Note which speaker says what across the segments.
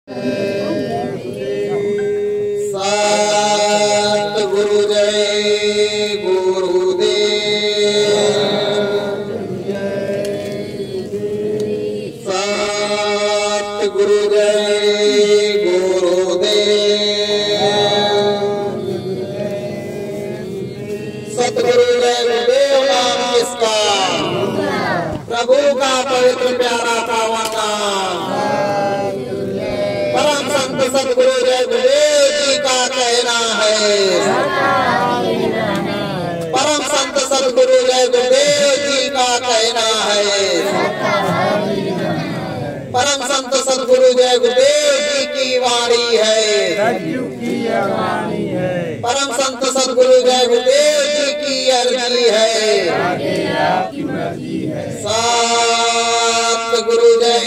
Speaker 1: सतगुरु जय गुरुदेव, सतगुरु जय गुरुदेव, सतगुरु जय गुरुदेव नाम किसका, प्रभु का पवित्र प्यारा पावन नाम। परम संत सतगुरु जय गुरुदेव जी का कहना है, परम संत सतगुरु जय गुरुदेव जी का कहना है, परम संत सतगुरु जय गुरुदेव जी की वाणी है, परम संत सतगुरु जय गुरुदेव जी की अर्जी है। सतगुरु जय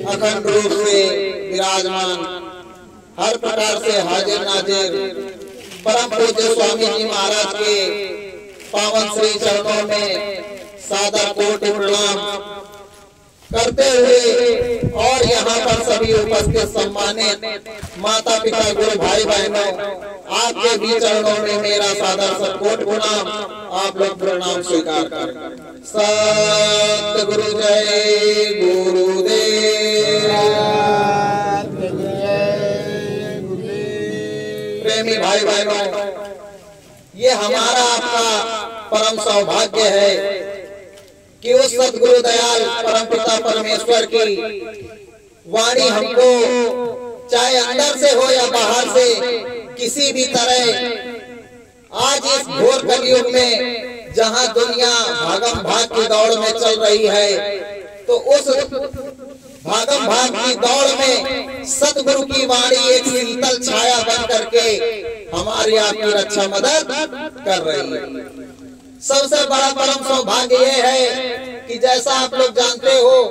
Speaker 1: अखंड रूप से विराजमान, हर प्रकार से हाजिर नाजिर परम पूज्य स्वामी जी महाराज के पावन श्री चरणों में सादर कोटि प्रणाम करते हुए और यहाँ पर सभी उपस्थित सम्मानित माता पिता गुरु भाई बहनों, आपके भी चरणों में मेरा सादर सतकोटि प्रणाम। आप लोग प्रणाम स्वीकार करें। सतगुरु जय गुरुदेव। प्रेमी भाई बहनों, ये हमारा आपका परम सौभाग्य है कि उस सतगुरु दयाल परमपिता परमेश्वर की वाणी हमको चाहे अंदर से हो या बाहर से किसी भी तरह आज इस घोर कलयुग में जहां दुनिया भागम भाग की दौड़ में चल रही है, तो उस भागम भाग की दौड़ में सतगुरु की वाणी एक शीतल छाया बन करके हमारी आपकी रक्षा मदद कर रही है। सबसे बड़ा परम सौभाग्य ये है कि जैसा आप लोग जानते हो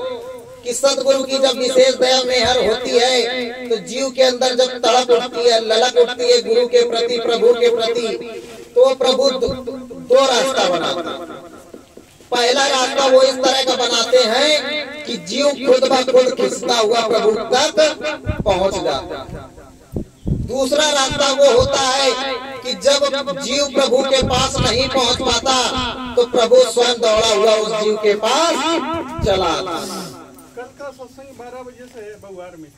Speaker 1: कि सतगुरु की जब विशेष दया मेहर होती है तो जीव के अंदर जब तड़प उठती है, ललक उठती है गुरु के प्रति, प्रभु के प्रति, तो प्रभु दो रास्ता बनाते हैं। पहला रास्ता वो इस तरह का बनाते हैं कि जीव खुद ब खुद खिसता हुआ प्रभु तक पहुंच जाता है। दूसरा रास्ता वो होता है कि जब जीव प्रभु के पास नहीं पहुंच पाता तो प्रभु स्वयं दौड़ा हुआ उस जीव के पास चला आता।
Speaker 2: कल का सत्संग 12 बजे से है बउआर में।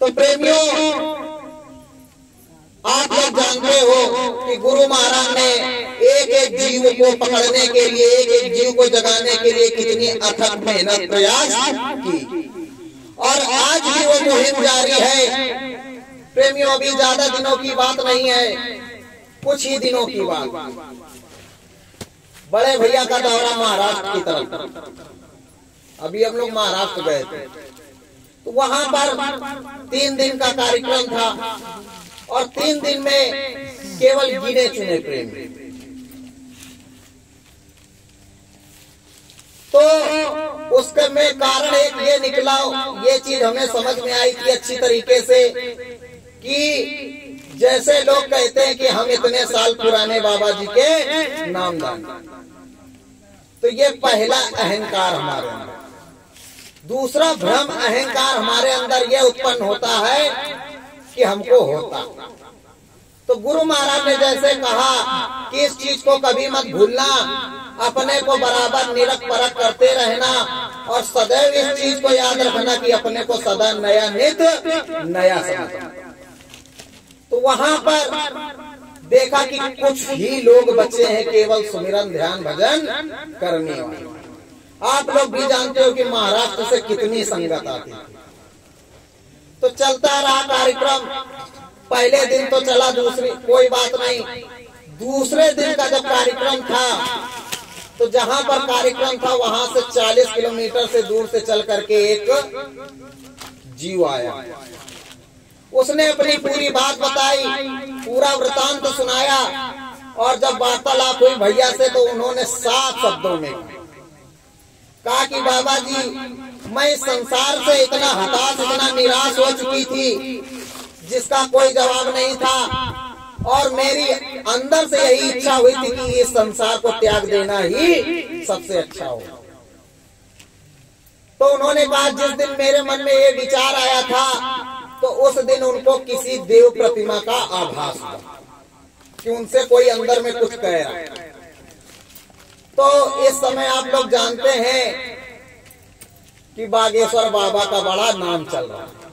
Speaker 1: तो प्रेमियों, आप लोग जानते हो कि गुरु महाराज ने एक एक जीव को पकड़ने के लिए, एक एक जीव को जगाने के लिए कितनी अथक मेहनत प्रयास की और आज भी वो मुहिम जारी है। प्रेमियों, अभी ज्यादा दिनों की बात नहीं है, कुछ ही दिनों की बात। बड़े भैया का दौरा महाराष्ट्र की तरफ, अभी हम लोग महाराष्ट्र गए थे, तो वहां पर 3 दिन का कार्यक्रम था और 3 दिन में केवल गिने चुने प्रेमी। तो उसके में कारण एक ये निकला, ये चीज हमें समझ में आई थी अच्छी तरीके से कि जैसे लोग कहते हैं कि हम इतने साल पुराने बाबा जी के नामदान, तो ये पहला अहंकार हमारे अंदर। दूसरा भ्रम अहंकार हमारे अंदर ये उत्पन्न होता है कि हमको होता। तो गुरु महाराज ने जैसे कहा कि इस चीज को कभी मत भूलना, अपने को बराबर निरख परख करते रहना और सदैव इस चीज को याद रखना कि अपने को सदा नया नित नया समझना। तो वहां पर देखा कि कुछ ही लोग बचे हैं केवल सुमिरन ध्यान भजन करने वाले। आप लोग भी जानते हो कि महाराष्ट्र से कितनी संगत आती है। तो चलता रहा कार्यक्रम, पहले दिन तो चला, दूसरी कोई बात नहीं। दूसरे दिन का जब कार्यक्रम था तो जहां पर कार्यक्रम था वहां से 40 किलोमीटर से दूर से चल करके एक जीव आया। उसने अपनी पूरी बात बताई, पूरा वृतांत सुनाया और जब वार्तालाप हुई भैया से तो उन्होंने साफ शब्दों में कहा कि बाबा जी, मैं संसार से इतना हताश, इतना निराश हो चुकी थी जिसका कोई जवाब नहीं था और मेरी अंदर से यही इच्छा हुई थी कि इस संसार को त्याग देना ही सबसे अच्छा हो। तो उन्होंने कहा, जिस दिन मेरे मन में ये विचार आया था तो उस दिन उनको किसी देव प्रतिमा का आभास हुआ कि उनसे कोई अंदर में कुछ कह रहा है। तो इस समय आप लोग जानते हैं कि बागेश्वर बाबा का बड़ा नाम चल रहा है।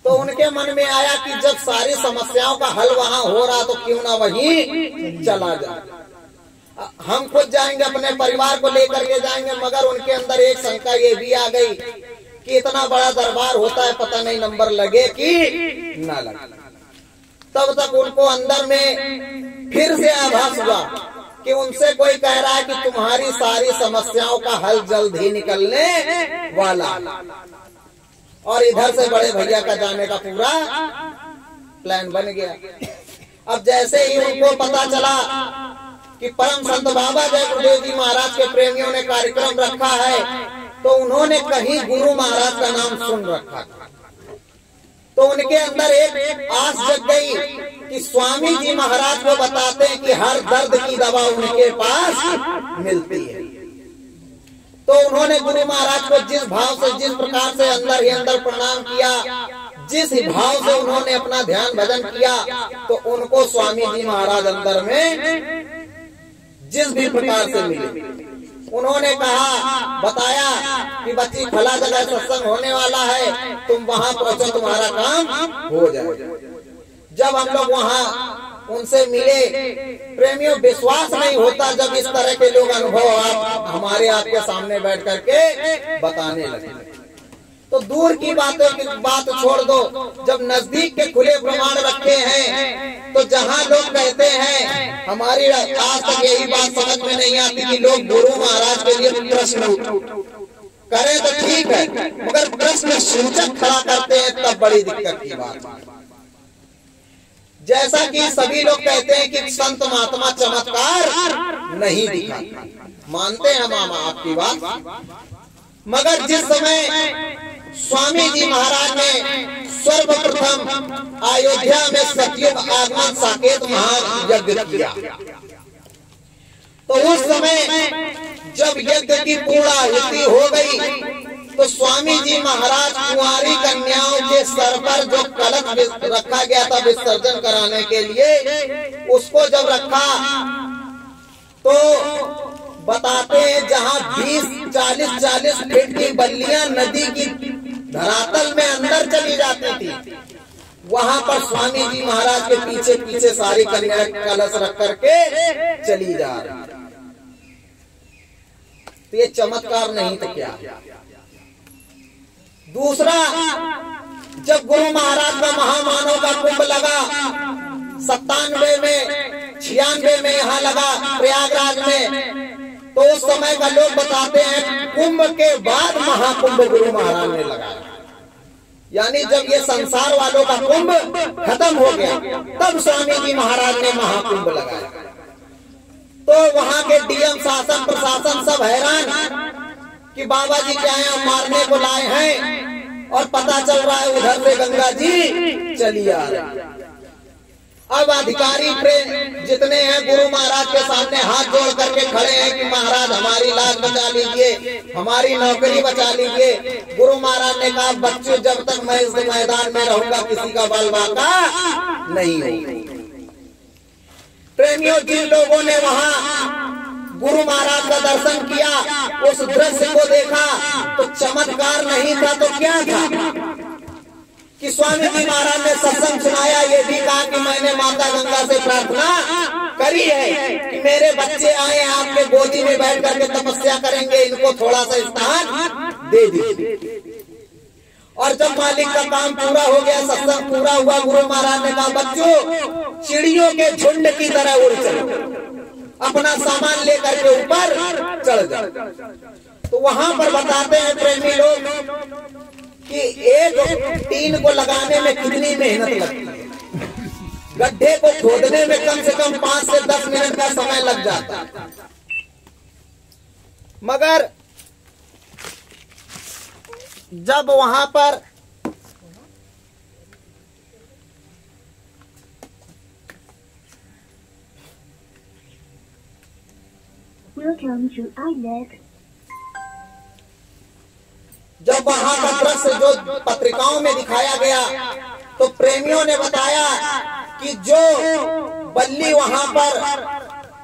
Speaker 1: तो उनके मन में आया कि जब सारी समस्याओं का हल वहां हो रहा तो क्यों ना वहीं चला जाए। हम खुद जाएंगे, अपने परिवार को लेकर के जाएंगे, मगर उनके अंदर एक शंका ये भी आ गई कि इतना बड़ा दरबार होता है, पता नहीं नंबर लगे कि ना लगे। तब तक उनको अंदर में फिर से आभास हुआ कि उनसे कोई कह रहा है कि तुम्हारी सारी समस्याओं का हल जल्द ही निकलने वाला। और इधर से बड़े भैया का जाने का पूरा प्लान बन गया। अब जैसे ही उनको पता चला कि परम संत बाबा जय गुरुदेव जी महाराज के प्रेमियों ने कार्यक्रम रखा है, तो उन्होंने कहीं गुरु महाराज का नाम सुन रखा था। तो उनके अंदर एक आस जग गई कि स्वामी जी महाराज को बताते हैं कि हर दर्द की दवा उनके पास मिलती है। तो उन्होंने गुरु महाराज को जिस भाव से, जिस प्रकार से अंदर ही अंदर प्रणाम किया, जिस भाव से उन्होंने अपना ध्यान भजन किया, तो उनको स्वामी जी महाराज अंदर में जिस भी प्रकार से मिले, उन्होंने कहा, बताया कि बच्ची फला जगह सत्संग होने वाला है, तुम वहां पहुंचो, तुम्हारा काम हो जाए। जब हम लोग वहां उनसे मिले, प्रेमियों विश्वास नहीं होता जब इस तरह के लोग अनुभव आप हमारे आपके सामने बैठ करके बताने लगे। तो दूर की बातों की बात छोड़ दो, जब नजदीक के खुले प्रमाण रखे हैं, तो जहाँ लोग कहते हैं, हमारी आज तक यही बात समझ में नहीं आती कि लोग गुरु महाराज के लिए प्रश्न करें तो ठीक है, मगर प्रश्न सूचक खड़ा करते हैं तब बड़ी दिक्कत की बात। जैसा कि सभी लोग कहते हैं कि संत महात्मा चमत्कार नहीं दिखा, मानते हैं मामा आपकी बात, मगर जिस समय स्वामी जी महाराज ने सर्वप्रथम अयोध्या में सतयुग आगमन साकेत महायज्ञ किया, तो उस समय जब यज्ञ की पूर्णाहुति हो गई, तो स्वामी जी महाराज कुंवारी कन्याओं के सर पर जो कलश रखा गया था विसर्जन कराने के लिए, उसको जब रखा तो बताते हैं जहाँ 20-40 फीट की बल्लियां नदी की धरातल में अंदर चली जाती थी, वहां पर स्वामी जी महाराज के पीछे पीछे सारी कन्या कलश रख करके चली जा रही। तो ये चमत्कार नहीं तो क्या। दूसरा, जब गुरु महाराज का महामानव का कुंभ लगा 97 में 96 में यहाँ लगा प्रयागराज में, तो उस समय का लोग बताते हैं कुंभ के बाद महाकुंभ गुरु महाराज ने लगाया। यानी जब ये संसार वालों का कुंभ खत्म हो गया, तब स्वामी जी महाराज ने महाकुंभ लगाया। तो वहां के डीएम, शासन प्रशासन सब हैरान कि बाबा जी क्या है, मारने को लाए हैं, और पता चल रहा है उधर से गंगा जी चली आ रही। अब अधिकारी जितने हैं गुरु महाराज के सामने हाथ जोड़ करके खड़े हैं कि महाराज हमारी लाश बचा लीजिए, हमारी नौकरी बचा लीजिए। गुरु महाराज ने कहा, बच्चों जब तक मैं इस मैदान में रहूंगा किसी का बल बाका नहीं होगा। प्रेमियों, जिन लोगों ने वहां गुरु महाराज का दर्शन किया, उस दृश्य को देखा, तो चमत्कार नहीं था तो क्या था कि स्वामी जी महाराज ने सत्संग सुनाया, ये भी कहा कि मैंने माता गंगा से प्रार्थना करी है कि मेरे बच्चे आए आपके गोदी में बैठ करके तपस्या करेंगे, इनको थोड़ा सा स्थान दे दीजिए। और जब मालिक का काम पूरा हो गया, सत्संग पूरा हुआ, गुरु महाराज ने कहा, बच्चों चिड़ियों के झुंड की तरह उड़ चलो, अपना सामान लेकर के ऊपर चढ़ जाओ। तो वहां पर बताते हैं प्रेमी लोग कि एक टीन को लगाने में कितनी मेहनत लगती है, गड्ढे को खोदने में कम से कम 5 से 10 मिनट का समय लग जाता है। मगर जब वहां पर
Speaker 3: Welcome to iNet.
Speaker 1: जब वहां का दृश्य जो पत्रिकाओं में दिखाया गया तो प्रेमियों ने बताया कि जो बल्ली वहां पर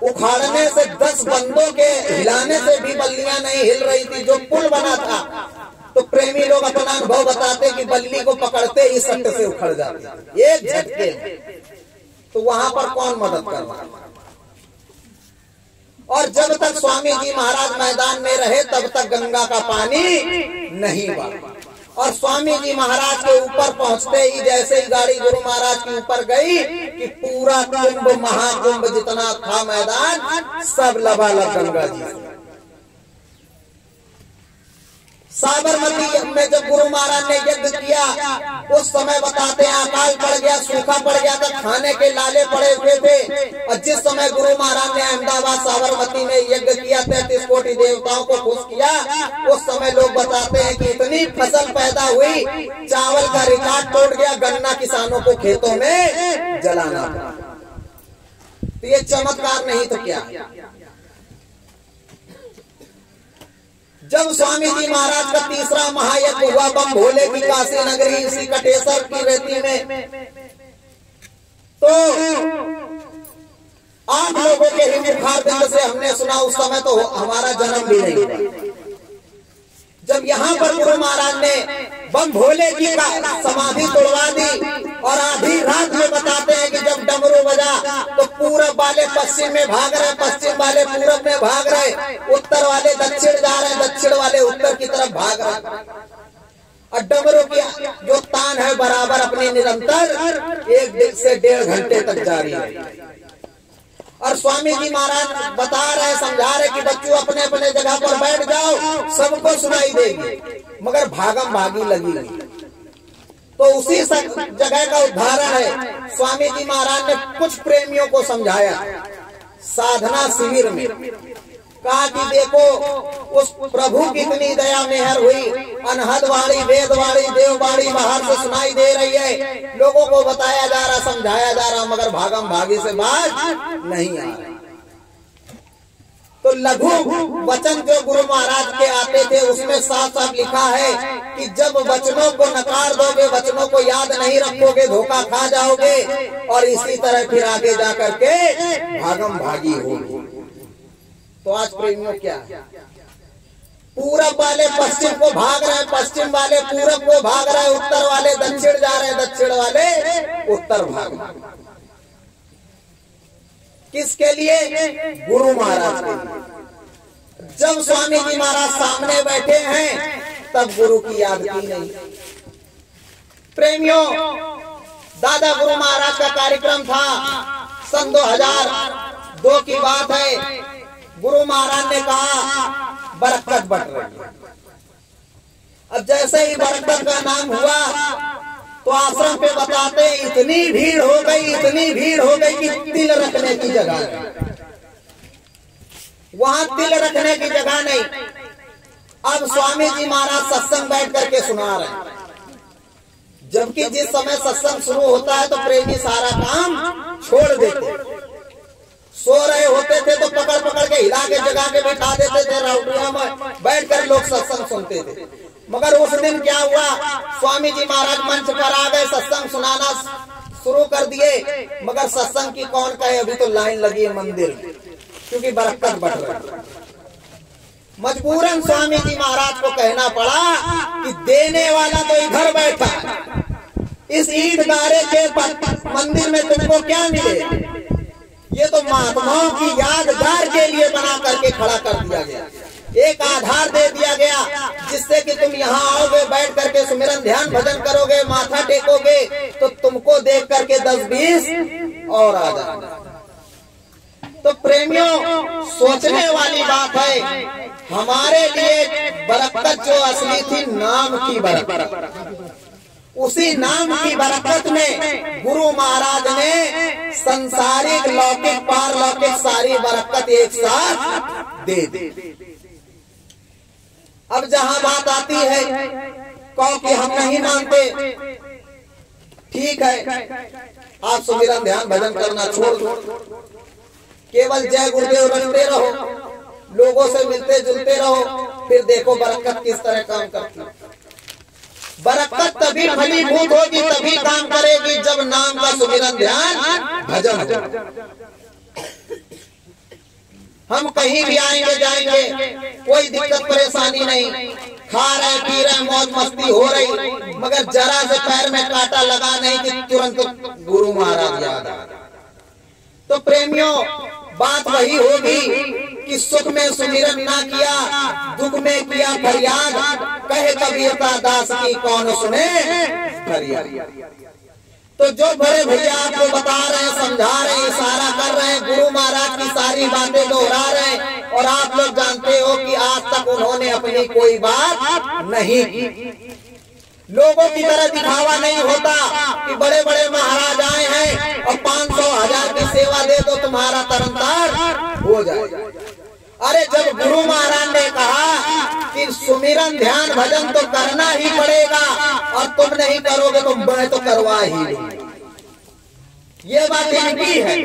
Speaker 1: उखाड़ने से 10 बंदों के हिलाने से भी बल्लियां नहीं हिल रही थी, जो पुल बना था, तो प्रेमी लोग अपना अनुभव बताते कि बल्ली को पकड़ते ही सट्ट से उखड़ जाती एक झटके। तो वहां पर कौन मदद कर रहा? और जब तक स्वामी जी महाराज मैदान में रहे तब तक गंगा का पानी नहीं बहा। और स्वामी जी महाराज के ऊपर पहुंचते ही जैसे ही गाड़ी गुरु महाराज के ऊपर गई कि पूरा कुंभ महाकुंभ जितना था मैदान सब लबालब गंगा जी। साबरमती में जब गुरु महाराज ने यज्ञ किया उस समय बताते हैं अकाल पड़ गया, सूखा पड़ गया था, खाने के लाले पड़े हुए थे। और जिस समय गुरु महाराज ने अहमदाबाद साबरमती में यज्ञ किया, 33 कोटि देवताओं को खुश किया, उस समय लोग बताते हैं कि इतनी फसल पैदा हुई, चावल का रिकॉर्ड तोड़ गया, गन्ना किसानों को खेतों में जलाना पड़ा। तो ये चमत्कार नहीं तो क्या? जब स्वामी जी महाराज का तीसरा महायज्ञ हुआ बम भोले की काशी नगरी इसी कटेसर की रेती में, तो आप लोगों के ही मुखारबिंद से हमने सुना, उस समय तो हमारा जन्म भी नहीं हुआ। जब यहाँ पर गुरु महाराज ने बम भोले की समाधि तोड़वा दी और आधी रात में बताते हैं कि जब डमरू बजा तो पूरब वाले पश्चिम में भाग रहे, पश्चिम वाले पूरब में भाग रहे, उत्तर वाले दक्षिण जा रहे, दक्षिण वाले उत्तर की तरफ भाग रहे। और डमरू की जो तान है बराबर अपनी निरंतर 1 से 1.5 घंटे तक जारी है। और स्वामी जी महाराज बता रहे, समझा रहे कि बच्चों अपने अपने जगह पर बैठ जाओ, सबको सुनाई देगी, मगर भागम भागी लगी हुई। तो उसी जगह का उदाहरण है, स्वामी जी महाराज ने कुछ प्रेमियों को समझाया साधना शिविर में, कहा कि देखो उस प्रभु की इतनी दया मेहर हुई, अनहद वाणी वेदवाणी देववाणी बाहर से सुनाई दे रही है, लोगों को बताया जा रहा, समझाया जा रहा, मगर भागम भागी से बात नहीं आ रहा। तो लघु वचन जो गुरु महाराज के आते थे उसमें साफ साफ लिखा है कि जब वचनों को नकार दोगे, वचनों को याद नहीं रखोगे, धोखा खा जाओगे और इसी तरह फिर आगे जा करके भागम भागी होगी। तो आज प्रेमियों क्या, पूरब वाले पश्चिम को भाग रहे हैं, पश्चिम वाले पूरब को भाग रहे हैं, उत्तर वाले दक्षिण जा रहे हैं, दक्षिण वाले उत्तर भाग रहे हैं। किसके लिए? गुरु महाराज के लिए। जब स्वामी जी महाराज सामने बैठे हैं तब गुरु की याद की नहीं। प्रेमियों, दादा गुरु महाराज का कार्यक्रम था, सन 2002 की बात है। गुरु महाराज ने कहा बरकत बढ़ रही है। अब जैसे ही बरकत का नाम हुआ तो आश्रम पे बताते इतनी भीड़ हो गई, इतनी भीड़ हो गई कि तिल रखने की जगह नहीं, वहां तिल रखने की जगह नहीं। अब स्वामी जी महाराज सत्संग बैठ करके सुना रहे हैं, जबकि जिस समय सत्संग शुरू होता है तो प्रेमी सारा काम छोड़ देते, सो रहे होते थे तो पकड़ पकड़ के हिला के जगह के बैठा देते थे, राउटिया में बैठ कर लोग सत्संग सुनते थे। मगर उस दिन क्या हुआ, स्वामी जी महाराज मंच पर आ गए, सत्संग सुनाना शुरू कर दिए, मगर सत्संग की कौन कहे, अभी तो लाइन लगी है मंदिर, क्योंकि बरकत बढ़ रही। मजबूरन स्वामी जी महाराज को कहना पड़ा कि देने वाला तो इधर बैठा है, इस ईद गारे के मंदिर में तुमको क्या मिले, ये तो महात्माओं की यादगार के लिए बना करके खड़ा कर दिया गया, एक आधार दे दिया गया जिससे कि तुम यहाँ आओगे, बैठ करके सुमिरन ध्यान भजन करोगे, माथा टेकोगे तो तुमको देख करके 10-20 और आ जाएगा। तो प्रेमियों, सोचने वाली बात है, हमारे लिए बरकत जो असली थी नाम की बरकत, उसी नाम की बरकत में गुरु महाराज ने संसारिक लौकिक पारलौकिक सारी बरकत एक साथ दे दी। अब जहां बात आती है कहो कि हम नहीं मानते, ठीक है, आप सुमिरन ध्यान भजन करना छोड़ दो, केवल जय गुरुदेव रखते रहो, लोगों से मिलते जुलते रहो, फिर देखो बरकत किस तरह काम करती है। बरकत तभी फलीभूत होगी, तभी काम करेगी जब नाम का सुमिरन ध्यान भजन हो। हम कहीं भी आएंगे जाएंगे, कोई दिक्कत परेशानी नहीं, खा रहे पी रहे मौज मस्ती हो रही, मगर जरा से पैर में कांटा लगा नहीं कि तुरंत गुरु महाराज याद आ। तो प्रेमियों, बात वही होगी कि सुख में सुमिरन ना किया, दुख में किया फरियाद, कहे कबीरता दास की कौन सुने फरियाद। तो जो बड़े भैया आपको बता रहे हैं, समझा रहे हैं, इशारा कर रहे हैं, गुरु महाराज की सारी बातें दोहरा रहे हैं, और आप लोग जानते हो कि आज तक उन्होंने अपनी कोई बात नहीं की। लोगों की तरह दिखावा नहीं होता कि बड़े बड़े महाराज आए हैं और 500,000 की सेवा दे दो तुम्हारा तरनतार हो जाए। अरे जब गुरु महाराज ने कहा कि सुमिरन ध्यान भजन तो करना ही पड़ेगा और तुम नहीं करोगे तो मैं तो करवा ही नहीं, ये बात इनकी है।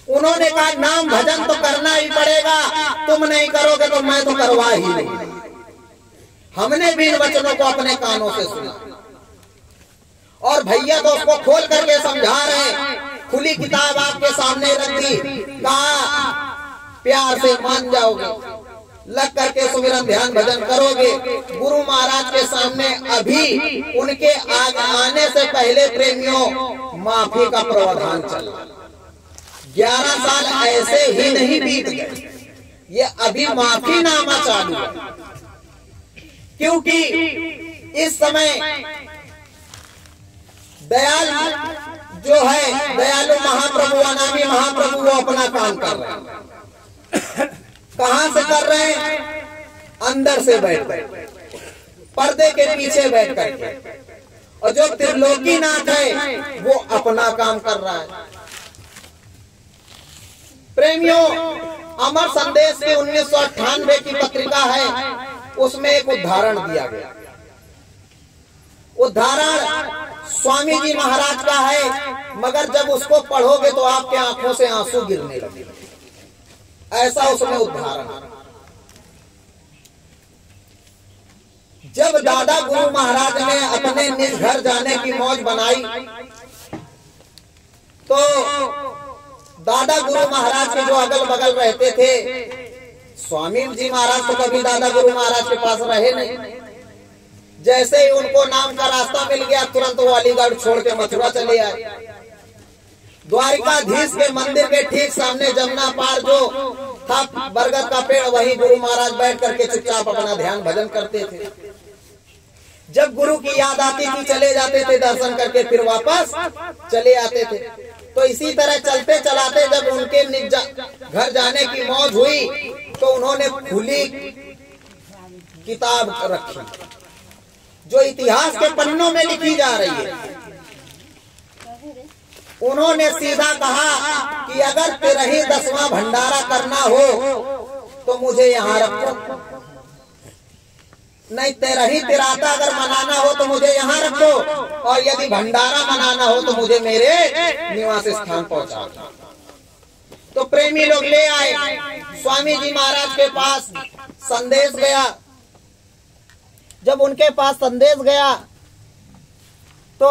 Speaker 1: उन्होंने कहा नाम भजन तो करना ही पड़ेगा, तुम नहीं करोगे तो मैं तो करवा ही नहीं। हमने भी इन वचनों को अपने कानों से सुना और भैया तो उसको खोल करके समझा रहे हैं, खुली किताब आपके सामने रख दी, कहा प्यार से मान जाओगे, लग करके सुमिरन ध्यान भजन करोगे। गुरु महाराज के सामने अभी उनके आने से पहले प्रेमियों माफी का प्रावधान चला। 11 साल ऐसे ही नहीं बीत गए, ये अभी माफी नामा चालू है, क्योंकि इस समय दयाल जो है, दयालु महाप्रभु, अनामी महाप्रभु, वो अपना काम कर रहे हैं। कहां से कर रहे हैं? अंदर से बैठ कर, पर्दे के पीछे बैठ करके। और जो त्रिलोकीनाथ है वो अपना काम कर रहा है। प्रेमियों, अमर संदेश की 1998 की पत्रिका है, उसमें एक उदाहरण दिया गया। उदाहरण स्वामी जी महाराज का है, मगर जब उसको पढ़ोगे तो आपके आंखों से आंसू गिरने लगेंगे, ऐसा उसमें उदाहरण। जब दादा गुरु महाराज ने अपने निज घर जाने की मौज बनाई, तो दादा गुरु महाराज के जो अगल बगल रहते थे, स्वामी जी महाराज तो कभी दादा गुरु महाराज के पास रहे नहीं। जैसे ही उनको नाम का रास्ता मिल गया, तुरंत वो अलीगढ़ छोड़ के मथुरा चले आए। द्वारिकाधीश के मंदिर के ठीक सामने जमुना पार जो था बरगद का पेड़, वहीं गुरु महाराज बैठ करके चुपचाप अपना ध्यान भजन करते थे। जब गुरु की याद आती थी चले जाते थे दर्शन करके, फिर वापस चले आते थे। तो इसी तरह चलते चलाते जब उनके निज घर जाने की मौज हुई, तो उन्होंने खुली किताब रखी जो इतिहास के पन्नों में लिखी जा रही है। उन्होंने सीधा कहा कि अगर तेरा ही 10वां भंडारा करना हो तो मुझे यहाँ रखो, नहीं तेरा ही तिराता अगर मनाना हो तो मुझे यहाँ रखो, और यदि भंडारा मनाना हो तो मुझे मेरे निवास स्थान पहुँचा। तो प्रेमी लोग ले आए, स्वामी जी महाराज के पास संदेश गया। जब उनके पास संदेश गया तो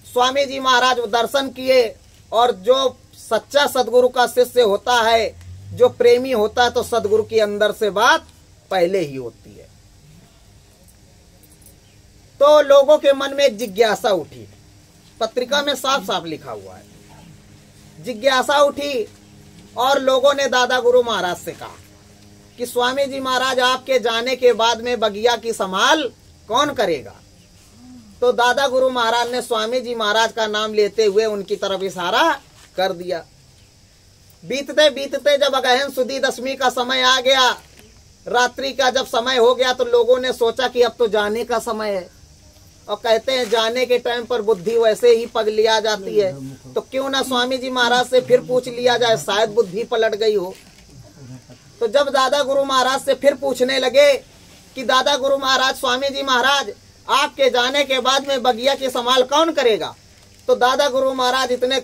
Speaker 1: स्वामी जी महाराज दर्शन किए, और जो सच्चा सदगुरु का शिष्य होता है, जो प्रेमी होता है, तो सदगुरु की अंदर से बात पहले ही होती है। तो लोगों के मन में एक जिज्ञासा उठी, पत्रिका में साफ साफ लिखा हुआ है, जिज्ञासा उठी, और लोगों ने दादा गुरु महाराज से कहा कि स्वामी जी महाराज आपके जाने के बाद में बगिया की संभाल कौन करेगा। तो दादा गुरु महाराज ने स्वामी जी महाराज का नाम लेते हुए उनकी तरफ इशारा कर दिया। बीतते बीतते जब अगहन सुदी दशमी का समय आ गया, रात्रि का जब समय हो गया, तो लोगों ने सोचा कि अब तो जाने का समय है। और कहते हैं जाने के टाइम पर बुद्धि वैसे ही पगलिया जाती है, तो क्यों ना स्वामी जी महाराज से फिर पूछ लिया जाए, शायद बुद्धि पलट गई हो। तो जब दादा गुरु महाराज से फिर पूछने लगे कि दादा गुरु महाराज, स्वामी जी महाराज आपके जाने के बाद में बगिया की संभाल कौन करेगा, तो दादा गुरु महाराज इतने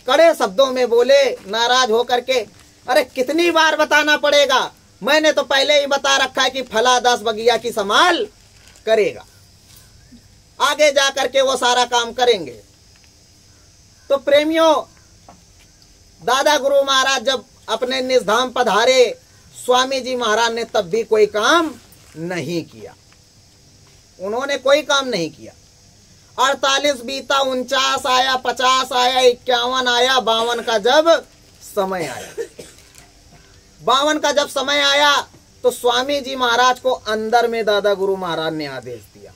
Speaker 1: कड़े शब्दों में बोले, नाराज होकर के, अरे कितनी बार बताना पड़ेगा? मैंने तो पहले ही बता रखा है कि फला 10 बगिया की संभाल करेगा, आगे जा करके वो सारा काम करेंगे। तो प्रेमियों, दादा गुरु महाराज जब अपने निज धाम पधारे, स्वामी जी महाराज ने तब भी कोई काम नहीं किया। उन्होंने कोई काम नहीं किया। 48 बीता, 49 आया, 50 आया, 51 आया, 52 का जब समय आया, 52 का जब समय आया तो स्वामी जी महाराज को अंदर में दादा गुरु महाराज ने आदेश दिया।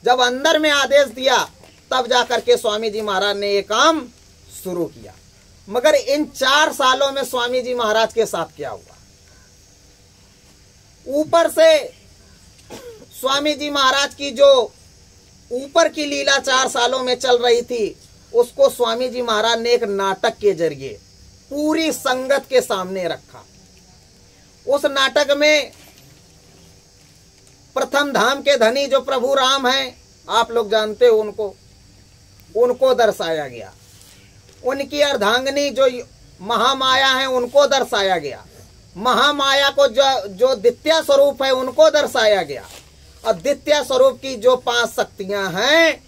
Speaker 1: जब अंदर में आदेश दिया तब जाकर के स्वामी जी महाराज ने ये काम शुरू किया। मगर इन 4 सालों में स्वामी जी महाराज के साथ क्या हुआ? ऊपर से स्वामी जी महाराज की जो ऊपर की लीला 4 सालों में चल रही थी, उसको स्वामी जी महाराज ने एक नाटक के जरिए पूरी संगत के सामने रखा। उस नाटक में प्रथम धाम के धनी जो प्रभु राम हैं, आप लोग जानते हो उनको दर्शाया गया। उनकी अर्धांगिनी जो महामाया है उनको दर्शाया गया। महामाया को जो द्वितीय स्वरूप है उनको दर्शाया गया। और द्वितीय स्वरूप की जो 5 शक्तियां हैं,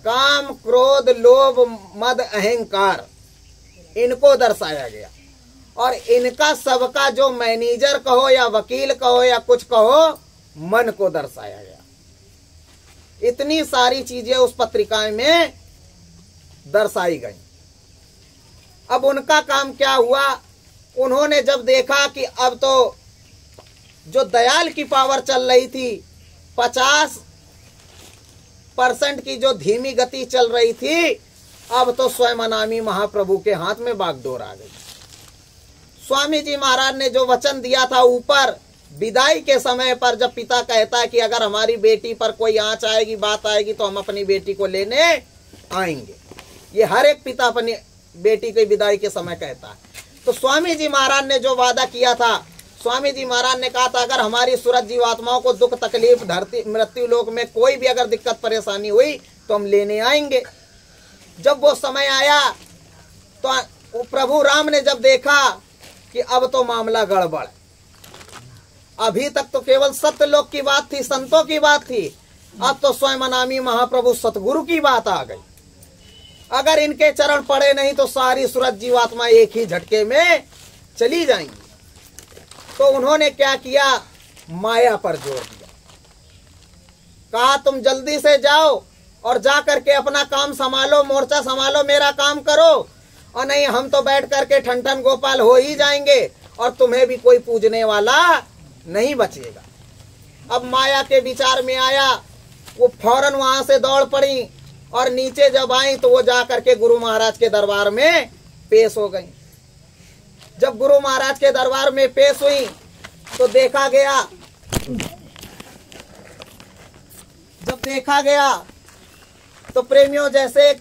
Speaker 1: काम, क्रोध, लोभ, मद, अहंकार, इनको दर्शाया गया। और इनका सबका जो मैनेजर कहो या वकील कहो या कुछ कहो, मन को दर्शाया गया। इतनी सारी चीजें उस पत्रिका में दर्शाई गई। अब उनका काम क्या हुआ? उन्होंने जब देखा कि अब तो जो दयाल की पावर चल रही थी, 50% की जो धीमी गति चल रही थी, अब तो स्वयं अनामी महाप्रभु के हाथ में बागडोर आ गई। स्वामी जी महाराज ने जो वचन दिया था ऊपर विदाई के समय पर, जब पिता कहता है कि अगर हमारी बेटी पर कोई आंच आएगी, बात आएगी, तो हम अपनी बेटी को लेने आएंगे। ये हर एक पिता अपनी बेटी की विदाई के समय कहता है। तो स्वामी जी महाराज ने जो वादा किया था, स्वामी जी महाराज ने कहा था अगर हमारी सूरत जीवात्माओं को दुख तकलीफ धरती मृत्यु लोक में कोई भी अगर दिक्कत परेशानी हुई तो हम लेने आएंगे। जब वो समय आया तो प्रभु राम ने जब देखा कि अब तो मामला गड़बड़, अभी तक तो केवल सत्य लोक की बात थी, संतों की बात थी, अब तो स्वयं अनामी महाप्रभु सतगुरु की बात आ गई। अगर इनके चरण पड़े नहीं तो सारी सूरत जीवात्मा एक ही झटके में चली जाएंगी। तो उन्होंने क्या किया? माया पर जोर दिया। कहा तुम जल्दी से जाओ और जा करके अपना काम संभालो, मोर्चा संभालो, मेरा काम करो, और नहीं हम तो बैठ करके ठन गोपाल हो ही जाएंगे और तुम्हें भी कोई पूजने वाला नहीं बचेगा। अब माया के विचार में आया, वो फौरन वहां से दौड़ पड़ी और नीचे जब आई तो वो जा करके गुरु महाराज के दरबार में पेश हो गई। जब गुरु महाराज के दरबार में पेश हुई तो देखा गया तो प्रेमियों, जैसे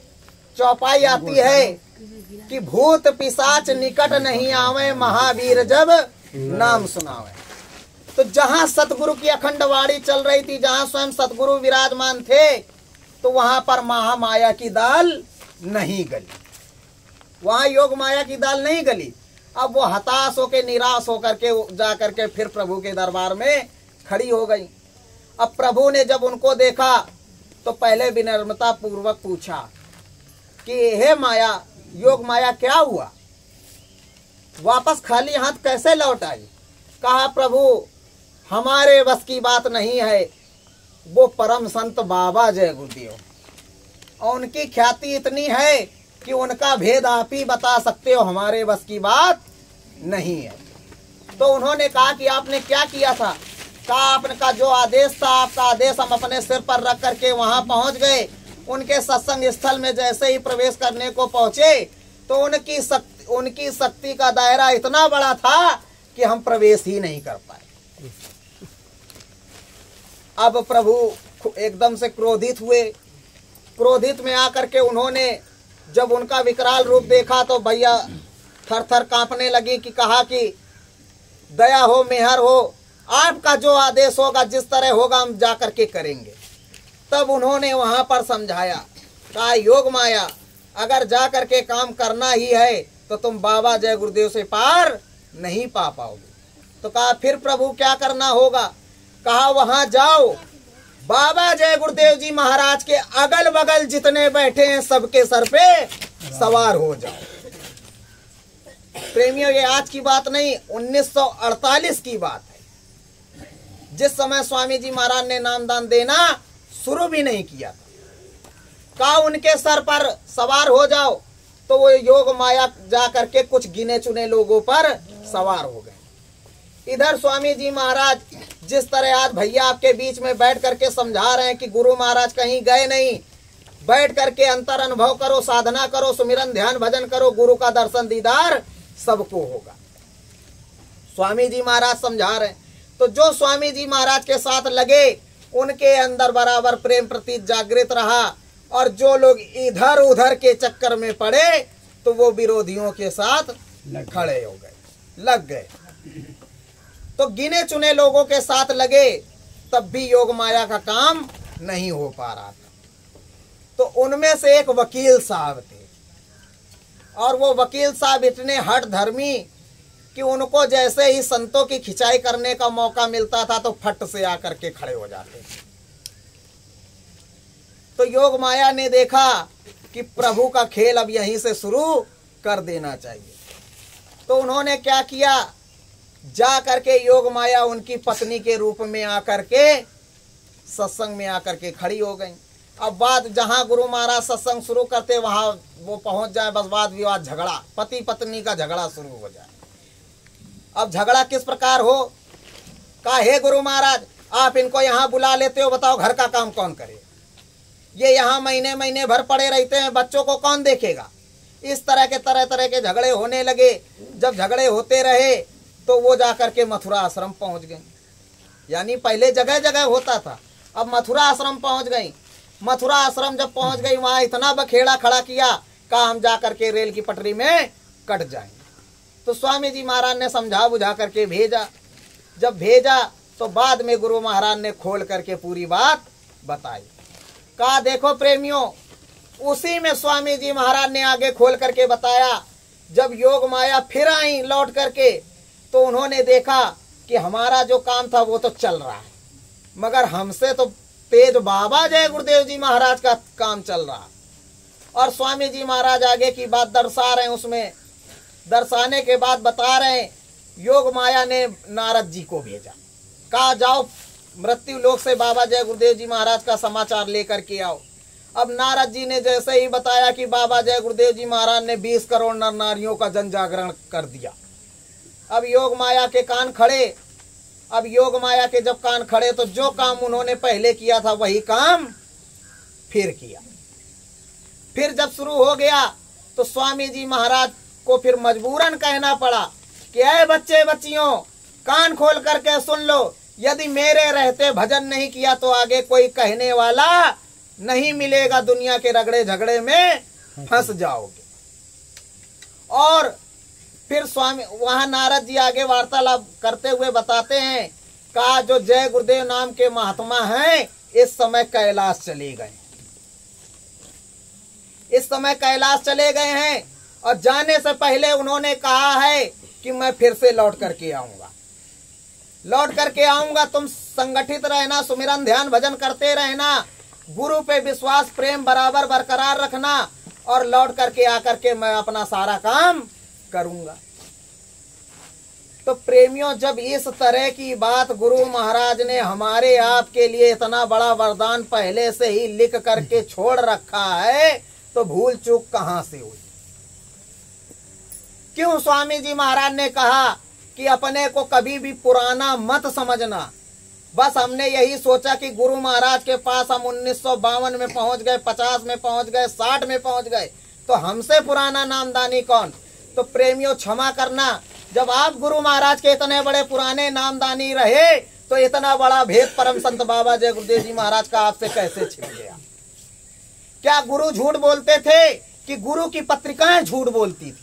Speaker 1: चौपाई आती है कि भूत पिशाच निकट नहीं आवे, महावीर जब नाम सुनावे। तो जहां सतगुरु की अखंड वाणी चल रही थी, जहां स्वयं सतगुरु विराजमान थे, तो वहां पर महामाया की दाल नहीं गली, वहां योग माया की दाल नहीं गली। अब वो हताश होकर निराश होकर के जा करके फिर प्रभु के दरबार में खड़ी हो गई। अब प्रभु ने जब उनको देखा तो पहले विनम्रता पूर्वक पूछा कि हे माया, योग माया क्या हुआ, वापस खाली हाथ कैसे लौट आई? कहा प्रभु हमारे बस की बात नहीं है, वो परम संत बाबा जय गुरुदेव, और उनकी ख्याति इतनी है कि उनका भेद आप ही बता सकते हो, हमारे बस की बात नहीं है। तो उन्होंने कहा कि आपने क्या किया था? कहा आपका जो आदेश था, आपका आदेश हम अपने सिर पर रख करके वहां पहुंच गए। उनके सत्संग स्थल में जैसे ही प्रवेश करने को पहुंचे तो उनकी शक्ति का दायरा इतना बड़ा था कि हम प्रवेश ही नहीं कर पाए। अब प्रभु एकदम से क्रोधित हुए। क्रोधित में आकर के उन्होंने जब उनका विकराल रूप देखा तो भैया थर थर कांपने लगी कि कहा कि दया हो, मेहर हो, आपका जो आदेश होगा, जिस तरह होगा हम जा करके करेंगे। तब उन्होंने वहां पर समझाया, कहा योग माया, अगर जा करके काम करना ही है तो तुम बाबा जय गुरुदेव से पार नहीं पा पाओगे। तो कहा फिर प्रभु क्या करना होगा? कहा वहां जाओ, बाबा जय गुरुदेव जी महाराज के अगल बगल जितने बैठे हैं सबके सर पे सवार हो जाओ। प्रेमियों, ये आज की बात नहीं, 1948 की बात है, जिस समय स्वामी जी महाराज ने नामदान देना शुरू भी नहीं किया था। कहा उनके सर पर सवार हो जाओ, तो वो योग माया जा करके कुछ गिने चुने लोगों पर सवार हो गए। इधर स्वामी जी महाराज जिस तरह आज भैया आपके बीच में बैठ करके समझा रहे हैं कि गुरु महाराज कहीं गए नहीं, बैठ करके अंतर अनुभव करो, साधना करो, सुमिरन ध्यान भजन करो, गुरु का दर्शन दीदार सबको होगा। स्वामी जी महाराज समझा रहे हैं, तो जो स्वामी जी महाराज के साथ लगे उनके अंदर बराबर प्रेम प्रति जागृत रहा, और जो लोग इधर उधर के चक्कर में पड़े तो वो विरोधियों के साथ खड़े हो गए, लग गए। तो गिने चुने लोगों के साथ लगे, तब भी योग माया का काम नहीं हो पा रहा था। तो उनमें से एक वकील साहब थे, और वो वकील साहब इतने हठ धर्मी कि उनको जैसे ही संतों की खिंचाई करने का मौका मिलता था तो फट से आकर के खड़े हो जाते। तो योग माया ने देखा कि प्रभु का खेल अब यहीं से शुरू कर देना चाहिए। तो उन्होंने क्या किया, जा करके योग माया उनकी पत्नी के रूप में आकर के सत्संग में आकर के खड़ी हो गई। अब बात जहां गुरु महाराज सत्संग शुरू करते वहां वो पहुंच जाए, बस वाद विवाद झगड़ा, पति पत्नी का झगड़ा शुरू हो जाए। अब झगड़ा किस प्रकार हो? कहा हे गुरु महाराज, आप इनको यहाँ बुला लेते हो, बताओ घर का काम कौन करे? ये यहाँ महीने महीने भर पड़े रहते हैं, बच्चों को कौन देखेगा? इस तरह के झगड़े होने लगे। जब झगड़े होते रहे तो वो जाकर के मथुरा आश्रम पहुंच गए। यानी पहले जगह जगह होता था, अब मथुरा आश्रम पहुंच गई। मथुरा आश्रम जब पहुंच गई, वहां इतना बखेड़ा खड़ा किया, कहा हम जाकर के रेल की पटरी में कट जाएंगे। तो स्वामी जी महाराज ने समझा बुझा करके भेजा। जब भेजा तो बाद में गुरु महाराज ने खोल करके पूरी बात बताई। कहा देखो प्रेमियों, उसी में स्वामी जी महाराज ने आगे खोल करके बताया, जब योग माया फिर आई लौट करके, तो उन्होंने देखा कि हमारा जो काम था वो तो चल रहा है, मगर हमसे तो तेज बाबा जय गुरुदेव जी महाराज का काम चल रहा। और स्वामी जी महाराज आगे की बात दर्शा रहे हैं, उसमें दर्शाने के बाद बता रहे हैं, योग माया ने नारद जी को भेजा। कहा जाओ मृत्यु लोक से बाबा जय गुरुदेव जी महाराज का समाचार लेकर के आओ। अब नारद जी ने जैसे ही बताया कि बाबा जय गुरुदेव जी महाराज ने 20 करोड़ नर नारियों का जन जागरण कर दिया। अब योग माया के कान खड़े। अब योग माया के जब कान खड़े तो जो काम उन्होंने पहले किया था वही काम फिर किया। फिर जब शुरू हो गया तो स्वामी जी महाराज को फिर मजबूरन कहना पड़ा कि ऐ बच्चे बच्चियों, कान खोल करके सुन लो, यदि मेरे रहते भजन नहीं किया तो आगे कोई कहने वाला नहीं मिलेगा, दुनिया के रगड़े झगड़े में फंस जाओगे। और फिर स्वामी वहां नारद जी आगे वार्तालाप करते हुए बताते हैं, कहा जो जय गुरुदेव नाम के महात्मा हैं इस समय कैलाश चले गए, इस समय कैलाश चले गए हैं, और जाने से पहले उन्होंने कहा है कि मैं फिर से लौट करके आऊंगा, लौट करके आऊंगा। तुम संगठित रहना, सुमिरन ध्यान भजन करते रहना, गुरु पे विश्वास प्रेम बराबर बरकरार रखना, और लौट करके आकर के मैं अपना सारा काम करूंगा। तो प्रेमियों, जब इस तरह की बात गुरु महाराज ने हमारे आपके लिए इतना बड़ा वरदान पहले से ही लिख करके छोड़ रखा है, तो भूल चूक कहां से हुई? क्यों स्वामी जी महाराज ने कहा कि अपने को कभी भी पुराना मत समझना। बस हमने यही सोचा कि गुरु महाराज के पास हम 1952 में पहुंच गए, 50 में पहुंच गए, 60 में पहुंच गए, तो हमसे पुराना नामदानी कौन? तो प्रेमियों क्षमा करना, जब आप गुरु महाराज के इतने बड़े पुराने नामदानी रहे तो इतना बड़ा भेद परम संत बाबा जय गुरुदेव जी महाराज का आपसे कैसे छिप गया? क्या गुरु झूठ बोलते थे कि गुरु की पत्रिकाएं झूठ बोलती थी?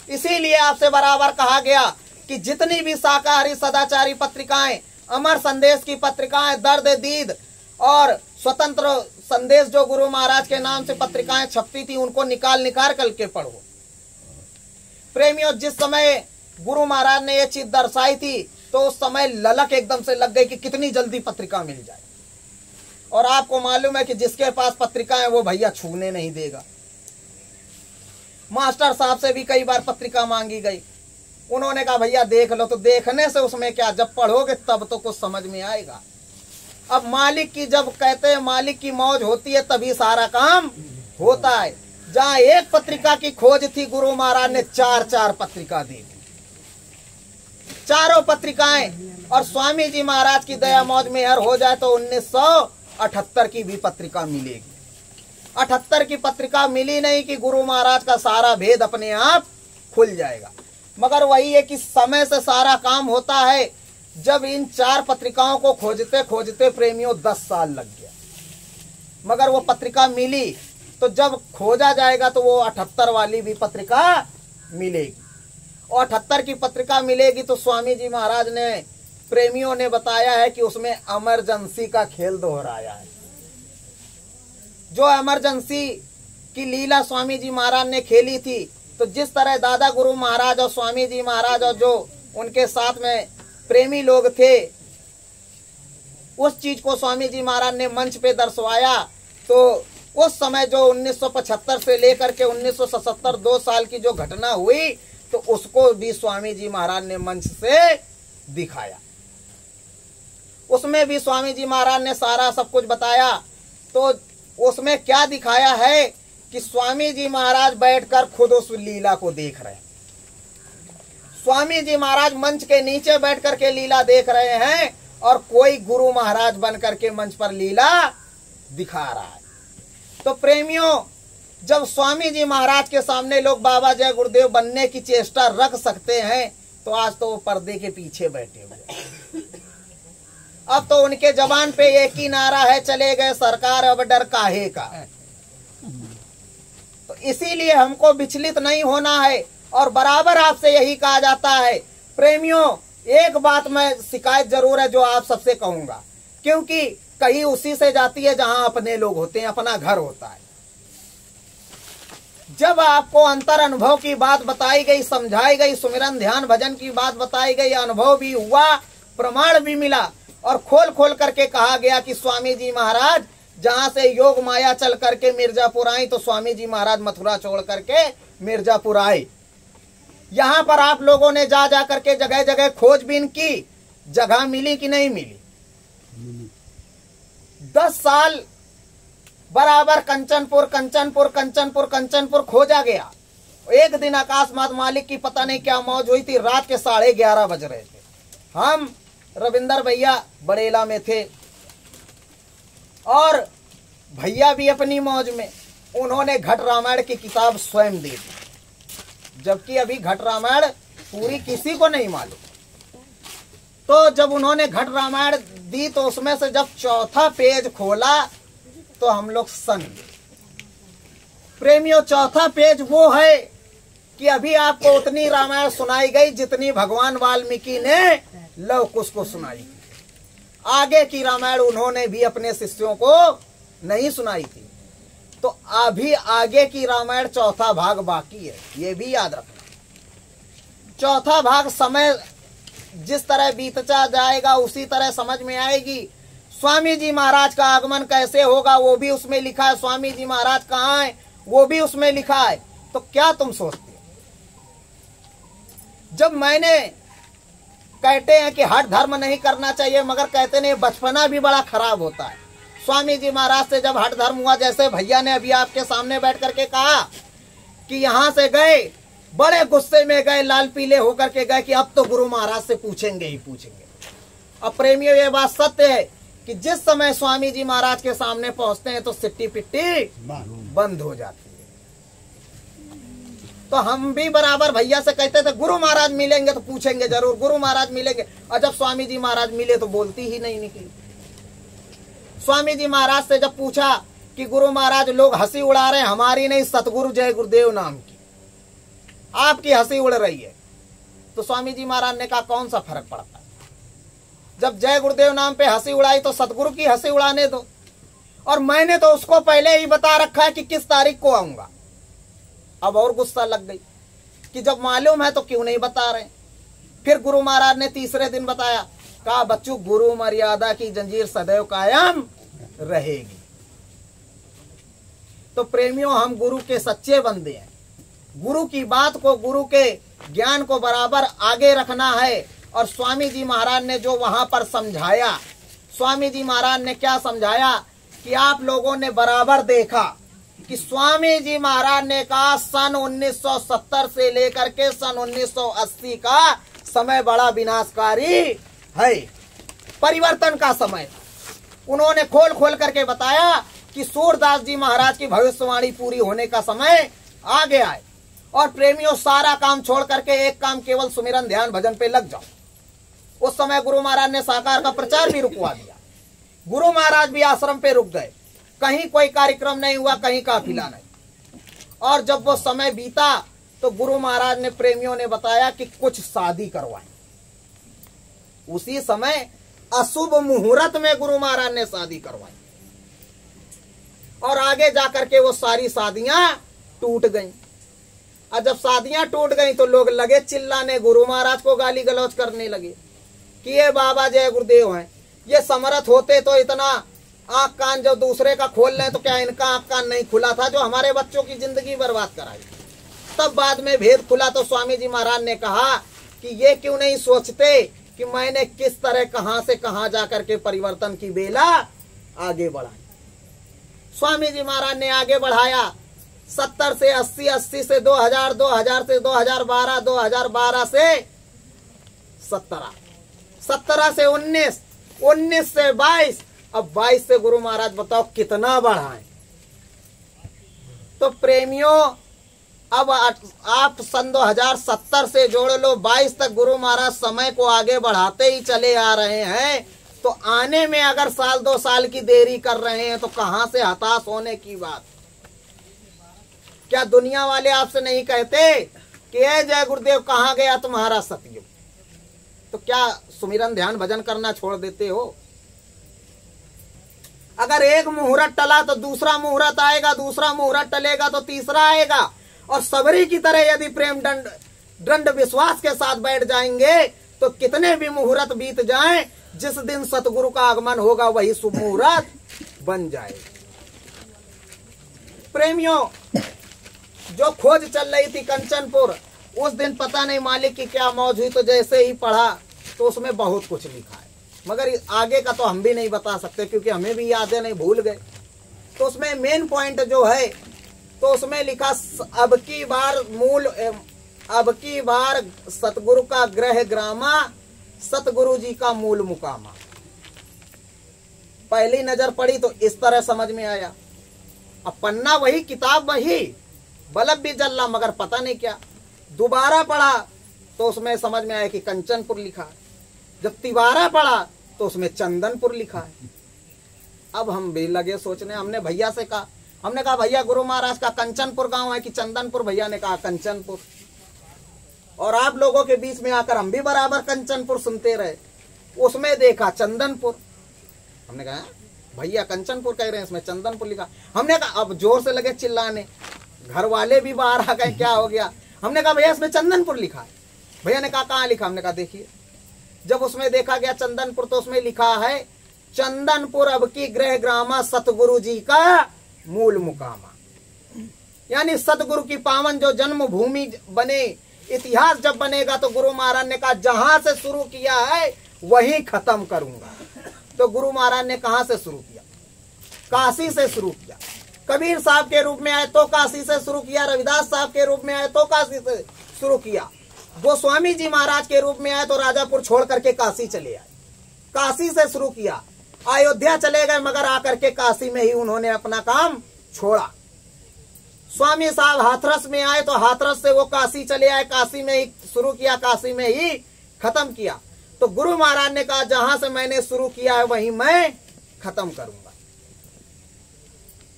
Speaker 1: इसीलिए आपसे बराबर कहा गया कि जितनी भी शाकाहारी सदाचारी पत्रिकाएं, अमर संदेश की पत्रिकाएं, दर्द दीद और स्वतंत्र संदेश जो गुरु महाराज के नाम से पत्रिकाएं छपती थी, उनको निकाल निकाल करके पढ़ो। प्रेमियों, जिस समय गुरु महाराज ने ये चीज दर्शाई थी तो उस समय ललक एकदम से लग गई कि कितनी जल्दी पत्रिका मिल जाए। और आपको मालूम है कि जिसके पास पत्रिका है वो भैया छूने नहीं देगा। मास्टर साहब से भी कई बार पत्रिका मांगी गई, उन्होंने कहा भैया देख लो। तो देखने से उसमें क्या, जब पढ़ोगे तब तो कुछ समझ में आएगा। अब मालिक की, जब कहते हैं मालिक की मौज होती है तभी सारा काम होता है। जहां एक पत्रिका की खोज थी, गुरु महाराज ने चार चार पत्रिका दी, चारों पत्रिकाएं। और स्वामी जी महाराज की दया मौज में हर हो जाए तो 1978 की भी पत्रिका मिलेगी। 78 की पत्रिका मिली नहीं कि गुरु महाराज का सारा भेद अपने आप खुल जाएगा, मगर वही है कि समय से सारा काम होता है। जब इन चार पत्रिकाओं को खोजते खोजते प्रेमियों 10 साल लग गया, मगर वो पत्रिका मिली। तो जब खोजा जाएगा तो वो 78 वाली भी पत्रिका मिलेगी। और 78 की पत्रिका मिलेगी तो स्वामी जी महाराज ने, प्रेमियों ने बताया है कि उसमें इमरजेंसी का खेल दोहराया है। जो इमरजेंसी की लीला स्वामी जी महाराज ने खेली थी, तो जिस तरह दादा गुरु महाराज और स्वामी जी महाराज और जो उनके साथ में प्रेमी लोग थे, उस चीज को स्वामी जी महाराज ने मंच पे दर्शवाया। तो उस समय जो 1975 से लेकर के 1977 2 साल की जो घटना हुई, तो उसको भी स्वामी जी महाराज ने मंच से दिखाया। उसमें भी स्वामी जी महाराज ने सारा सब कुछ बताया। तो उसमें क्या दिखाया है कि स्वामी जी महाराज बैठकर खुद उस लीला को देख रहे हैं। स्वामी जी महाराज मंच के नीचे बैठकर के लीला देख रहे हैं और कोई गुरु महाराज बनकर के मंच पर लीला दिखा रहा है। तो प्रेमियों, जब स्वामी जी महाराज के सामने लोग बाबा जय गुरुदेव बनने की चेष्टा रख सकते हैं, तो आज तो वो पर्दे के पीछे बैठे हुए। अब तो उनके जबान पे एक ही नारा है, चले गए सरकार अब डर काहे का। तो इसीलिए हमको विचलित नहीं होना है और बराबर आपसे यही कहा जाता है। प्रेमियों, एक बात मैं शिकायत जरूर है जो आप सबसे कहूंगा, क्योंकि कहीं उसी से जाती है जहां अपने लोग होते हैं, अपना घर होता है। जब आपको अंतर अनुभव की बात बताई गई, समझाई गई, सुमिरन ध्यान भजन की बात बताई गई, अनुभव भी हुआ, प्रमाण भी मिला और खोल खोल करके कहा गया कि स्वामी जी महाराज जहां से योग माया चल करके मिर्जापुर आई, तो स्वामी जी महाराज मथुरा छोड़ करके मिर्जापुर आए। यहां पर आप लोगों ने जा जा करके जगह जगह खोजबीन की, जगह मिली कि नहीं मिली? 10 साल बराबर कंचनपुर कंचनपुर कंचनपुर कंचनपुर खोजा गया। एक दिन आकाशमात मालिक की पता नहीं क्या मौज हुई थी, रात के 11:30 बज रहे थे। हम रविंदर भैया बड़ेला में थे और भैया भी अपनी मौज में, उन्होंने घट रामायण की किताब स्वयं दे दी, जबकि अभी घट रामायण पूरी किसी को नहीं मालूम। तो जब उन्होंने घट रामायण दी तो उसमें से जब चौथा पेज खोला तो हम लोग सन गए। प्रेमियों, चौथा पेज वो है कि अभी आपको उतनी रामायण सुनाई गई जितनी भगवान वाल्मीकि ने लव कुश को सुनाई। आगे की रामायण उन्होंने भी अपने शिष्यों को नहीं सुनाई थी। तो अभी आगे की रामायण चौथा भाग बाकी है, ये भी याद रखना। चौथा भाग समय जिस तरह बीतता जाएगा उसी तरह समझ में आएगी। स्वामी जी महाराज का आगमन कैसे होगा वो भी उसमें लिखा है, स्वामी जी महाराज कहाँ हैं वो भी उसमें लिखा है। तो क्या तुम सोचते हो? जब मैंने कहते हैं कि हठ धर्म नहीं करना चाहिए, मगर कहते नहीं बचपना भी बड़ा खराब होता है। स्वामी जी महाराज से जब हठ धर्म हुआ, जैसे भैया ने अभी आपके सामने बैठ करके कहा कि यहां से गए, बड़े गुस्से में गए, लाल पीले होकर के गए कि अब तो गुरु महाराज से पूछेंगे ही पूछेंगे। अब प्रेमियों, ये बात सत्य है कि जिस समय स्वामी जी महाराज के सामने पहुंचते हैं तो सिट्टी पिट्टी बंद हो जाती है। तो हम भी बराबर भैया से कहते थे गुरु महाराज मिलेंगे तो पूछेंगे जरूर, गुरु महाराज मिलेंगे। और जब स्वामी जी महाराज मिले तो बोलती ही नहीं निकली। स्वामी जी महाराज से जब पूछा कि गुरु महाराज लोग हंसी उड़ा रहे हैं, हमारी नहीं सतगुरु जय गुरुदेव नाम की, आपकी हंसी उड़ रही है। तो स्वामी जी महाराज ने कहा कौन सा फर्क पड़ता है, जब जय गुरुदेव नाम पे हंसी उड़ाई तो सतगुरु की हंसी उड़ाने दो। और मैंने तो उसको पहले ही बता रखा है कि किस तारीख को आऊंगा। अब और गुस्सा लग गई। कि जब मालूम है तो क्यों नहीं बता रहे। फिर गुरु महाराज ने तीसरे दिन बताया, कहा बच्चों गुरु मर्यादा की जंजीर सदैव कायम रहेगी। तो प्रेमियों, हम गुरु के सच्चे बंदे हैं। गुरु की बात को, गुरु के ज्ञान को बराबर आगे रखना है। और स्वामी जी महाराज ने जो वहां पर समझाया, स्वामी जी महाराज ने क्या समझाया कि आप लोगों ने बराबर देखा कि स्वामी जी महाराज ने कहा सन 1970 से लेकर के सन 1980 का समय बड़ा विनाशकारी है, परिवर्तन का समय। उन्होंने खोल खोल करके बताया कि सूरदास जी महाराज की भविष्यवाणी पूरी होने का समय आ गया है। और प्रेमियों, सारा काम छोड़ करके एक काम, केवल सुमिरन ध्यान भजन पे लग जाओ। उस समय गुरु महाराज ने साकार का प्रचार भी रुकवा दिया। गुरु महाराज भी आश्रम पे रुक गए, कहीं कोई कार्यक्रम नहीं हुआ, कहीं काफिला नहीं। और जब वो समय बीता तो गुरु महाराज ने, प्रेमियों ने बताया कि कुछ शादी करवाएं। उसी समय अशुभ मुहूर्त में गुरु महाराज ने शादी करवाई और आगे जाकर के वो सारी शादियां टूट गईं। और जब शादियां टूट गईं तो लोग लगे चिल्लाने, गुरु महाराज को गाली गलौज करने लगे कि ये बाबा जय गुरुदेव हैं, ये समर्थ होते तो इतना आंख कान जब दूसरे का खोल लें तो क्या इनका आंख कान नहीं खुला था जो हमारे बच्चों की जिंदगी बर्बाद कराई। तब बाद में भेद खुला तो स्वामी जी महाराज ने कहा कि ये क्यों नहीं सोचते कि मैंने किस तरह कहां से कहां जाकर के परिवर्तन की बेला आगे बढ़ाई। स्वामी जी महाराज ने आगे बढ़ाया 70 से 80, 80 से 2000, 2000 से 2012, 2012 से 17, 17 से 19, 19 से 22, अब 22 से गुरु महाराज बताओ कितना बढ़ाएं। तो प्रेमियों, अब आप सन 2070 से जोड़ लो 22 तक गुरु महाराज समय को आगे बढ़ाते ही चले आ रहे हैं। तो आने में अगर साल 2 साल की देरी कर रहे हैं तो कहां से हताश होने की बात। क्या दुनिया वाले आपसे नहीं कहते कि ए जय गुरुदेव कहां गया तुम्हारा सतयुग? तो क्या सुमिरन ध्यान भजन करना छोड़ देते हो? अगर एक मुहूर्त टला तो दूसरा मुहूर्त आएगा, दूसरा मुहूर्त टलेगा तो तीसरा आएगा। और सबरी की तरह यदि प्रेम दंड विश्वास के साथ बैठ जाएंगे तो कितने भी मुहूर्त बीत जाएं, जिस दिन सतगुरु का आगमन होगा वही शुभ मुहूर्त बन जाएगा। प्रेमियों, जो खोज चल रही थी कंचनपुर, उस दिन पता नहीं मालिक की क्या मौज हुई, तो जैसे ही पढ़ा तो उसमें बहुत कुछ लिखा है, मगर आगे का तो हम भी नहीं बता सकते क्योंकि हमें भी यादें नहीं, भूल गए। तो उसमें मेन पॉइंट जो है तो उसमें लिखा अब की बार सतगुरु का ग्रह ग्रामा, सतगुरु जी का मूल मुकामा। पहली नजर पड़ी तो इस तरह समझ में आया। अब पन्ना वही, किताब वही, बल्ब भी जल रहा मगर पता नहीं क्या। दोबारा पढ़ा तो उसमें समझ में आया कि कंचनपुर लिखा है। जब तिबारा पढ़ा तो उसमें चंदनपुर लिखा है। अब हम भी लगे सोचने, हमने भैया से कहा, हमने कहा भैया गुरु महाराज का कंचनपुर गांव है कि चंदनपुर? भैया ने कहा कंचनपुर। और आप लोगों के बीच में आकर हम भी बराबर कंचनपुर सुनते रहे, उसमें देखा चंदनपुर। हमने कहा भैया कंचनपुर कह रहे हैं, इसमें चंदनपुर लिखा। हमने कहा, अब जोर से लगे चिल्लाने, घर वाले भी बाहर आ गए, क्या हो गया? हमने कहा भैया इसमें चंदनपुर लिखा है। भैया ने कहा कहाँ लिखा? हमने कहा देखिए। जब उसमें देखा गया चंदनपुर तो उसमें लिखा है चंदनपुर अब की गृह ग्रामा, सतगुरु जी का मूल मुकामा। यानी सतगुरु की पावन जो जन्मभूमि बने, इतिहास जब बनेगा तो गुरु महाराज ने कहा जहां से शुरू किया है वहीं खत्म करूंगा। तो गुरु महाराज ने कहां से शुरू किया? काशी से शुरू किया। कबीर साहब के रूप में आए तो काशी से शुरू किया, रविदास साहब के रूप में आए तो काशी से शुरू किया, गोस्वामी जी महाराज के रूप में आए तो राजापुर छोड़ करके काशी चले आए, काशी से शुरू किया। अयोध्या चले गए मगर आकर के काशी में ही उन्होंने अपना काम छोड़ा। स्वामी साहब हाथरस में आए तो हाथरस से वो काशी चले आए, काशी में ही शुरू किया, काशी में ही खत्म किया। तो गुरु महाराज ने कहा जहां से मैंने शुरू किया है वहीं मैं खत्म करूंगा।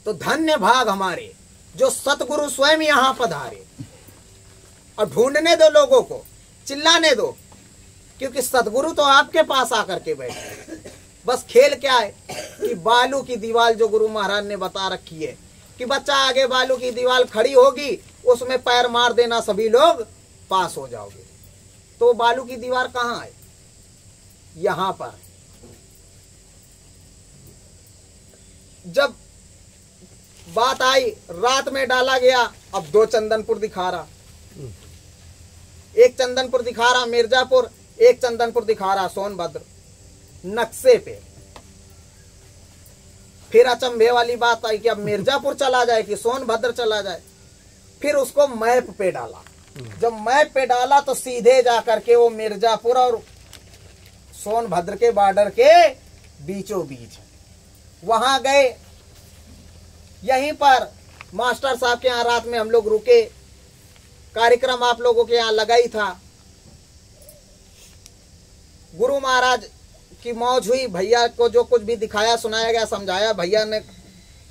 Speaker 1: तो धन्य भाग हमारे जो सतगुरु स्वयं यहां पधारे। और ढूंढने दो लोगों को, चिल्लाने दो, क्योंकि सतगुरु तो आपके पास आकर के बैठे। बस खेल क्या है कि बालू की दीवार जो गुरु महाराज ने बता रखी है कि बच्चा आगे बालू की दीवार खड़ी होगी, उसमें पैर मार देना, सभी लोग पास हो जाओगे। तो बालू की दीवार कहाँ है? यहां पर। जब बात आई रात में डाला गया, अब 2 चंदनपुर दिखा रहा, एक चंदनपुर दिखा रहा मिर्जापुर, एक चंदनपुर दिखा रहा सोनभद्र नक्शे पे। फिर अचंभे वाली बात आई कि अब मिर्जापुर चला जाए कि सोनभद्र चला जाए। फिर उसको मैप पे डाला। जब मैप पे डाला तो सीधे जाकर के वो मिर्जापुर और सोनभद्र के बॉर्डर के बीचों बीच वहां गए। यहीं पर मास्टर साहब के यहाँ रात में हम लोग रुके। कार्यक्रम आप लोगों के यहाँ लगा ही था। गुरु महाराज की मौज हुई। भैया को जो कुछ भी दिखाया, सुनाया गया, समझाया। भैया ने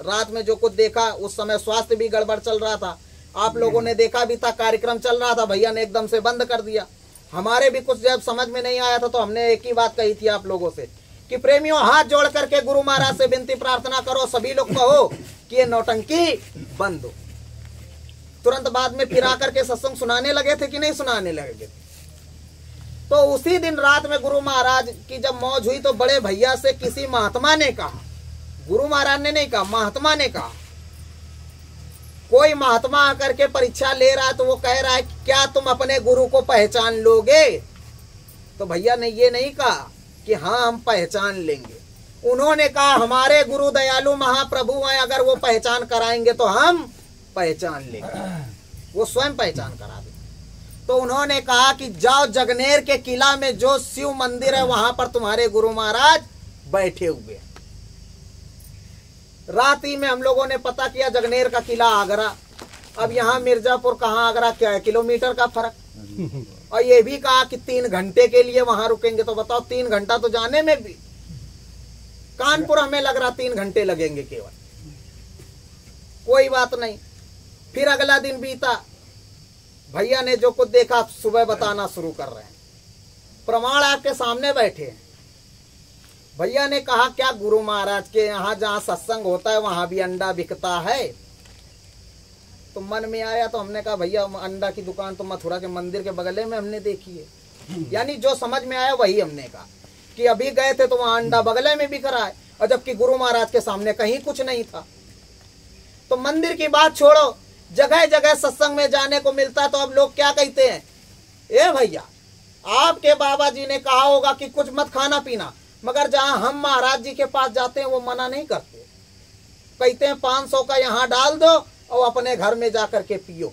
Speaker 1: रात में जो कुछ देखा, उस समय स्वास्थ्य भी गड़बड़ चल रहा था। आप लोगों ने देखा भी था, कार्यक्रम चल रहा था, भैया ने एकदम से बंद कर दिया। हमारे भी कुछ जब समझ में नहीं आया था तो हमने एक ही बात कही थी आप लोगों से कि प्रेमियों, हाथ जोड़ करके गुरु महाराज से विनती प्रार्थना करो, सभी लोग कहो कि ये नौटंकी बंद हो। तुरंत बाद में फिर आकर के सत्संग सुनाने लगे थे कि नहीं सुनाने लगे। तो उसी दिन रात में गुरु महाराज की जब मौज हुई तो बड़े भैया से किसी महात्मा ने कहा, गुरु महाराज ने नहीं कहा, महात्मा ने कहा। कोई महात्मा आकर के परीक्षा ले रहा है तो वो कह रहा है क्या तुम अपने गुरु को पहचान लोगे? तो भैया ने ये नहीं कहा कि हाँ हम पहचान लेंगे। उन्होंने कहा हमारे गुरु दयालु महाप्रभु हैं, अगर वो पहचान कराएंगे तो हम पहचान लेंगे। वो स्वयं पहचान करा दे। तो उन्होंने कहा कि जाओ जगनेर के किला में जो शिव मंदिर है वहां पर तुम्हारे गुरु महाराज बैठे हुए। रात ही में हम लोगों ने पता किया जगनेर का किला आगरा। अब यहाँ मिर्जापुर कहाँ आगरा क्या है, किलोमीटर का फर्क। और ये भी कहा कि 3 घंटे के लिए वहां रुकेंगे। तो बताओ 3 घंटा तो जाने में भी, कानपुर हमें लग रहा 3 घंटे लगेंगे केवल। कोई बात नहीं। फिर अगला दिन बीता। भैया ने जो कुछ देखा सुबह बताना शुरू कर रहे हैं। प्रमाण आपके सामने बैठे हैं। भैया ने कहा क्या गुरु महाराज के यहाँ जहाँ सत्संग होता है वहां भी अंडा बिकता है? तो मन में आया तो हमने कहा भैया अंडा की दुकान तो मथुरा के मंदिर के बगले में हमने देखी है। यानी जो समझ में आया वही हमने कहा कि अभी गए थे तो वहां अंडा बगले में बिक रहा है, और जबकि गुरु महाराज के सामने कहीं कुछ नहीं था। तो मंदिर की बात छोड़ो, जगह जगह सत्संग में जाने को मिलता। तो अब लोग क्या कहते हैं, ए भैया आपके बाबा जी ने कहा होगा कि कुछ मत खाना पीना, मगर जहां हम महाराज जी के पास जाते हैं वो मना नहीं करते। कहते हैं 500 का यहाँ डाल दो और अपने घर में जाकर के पियो।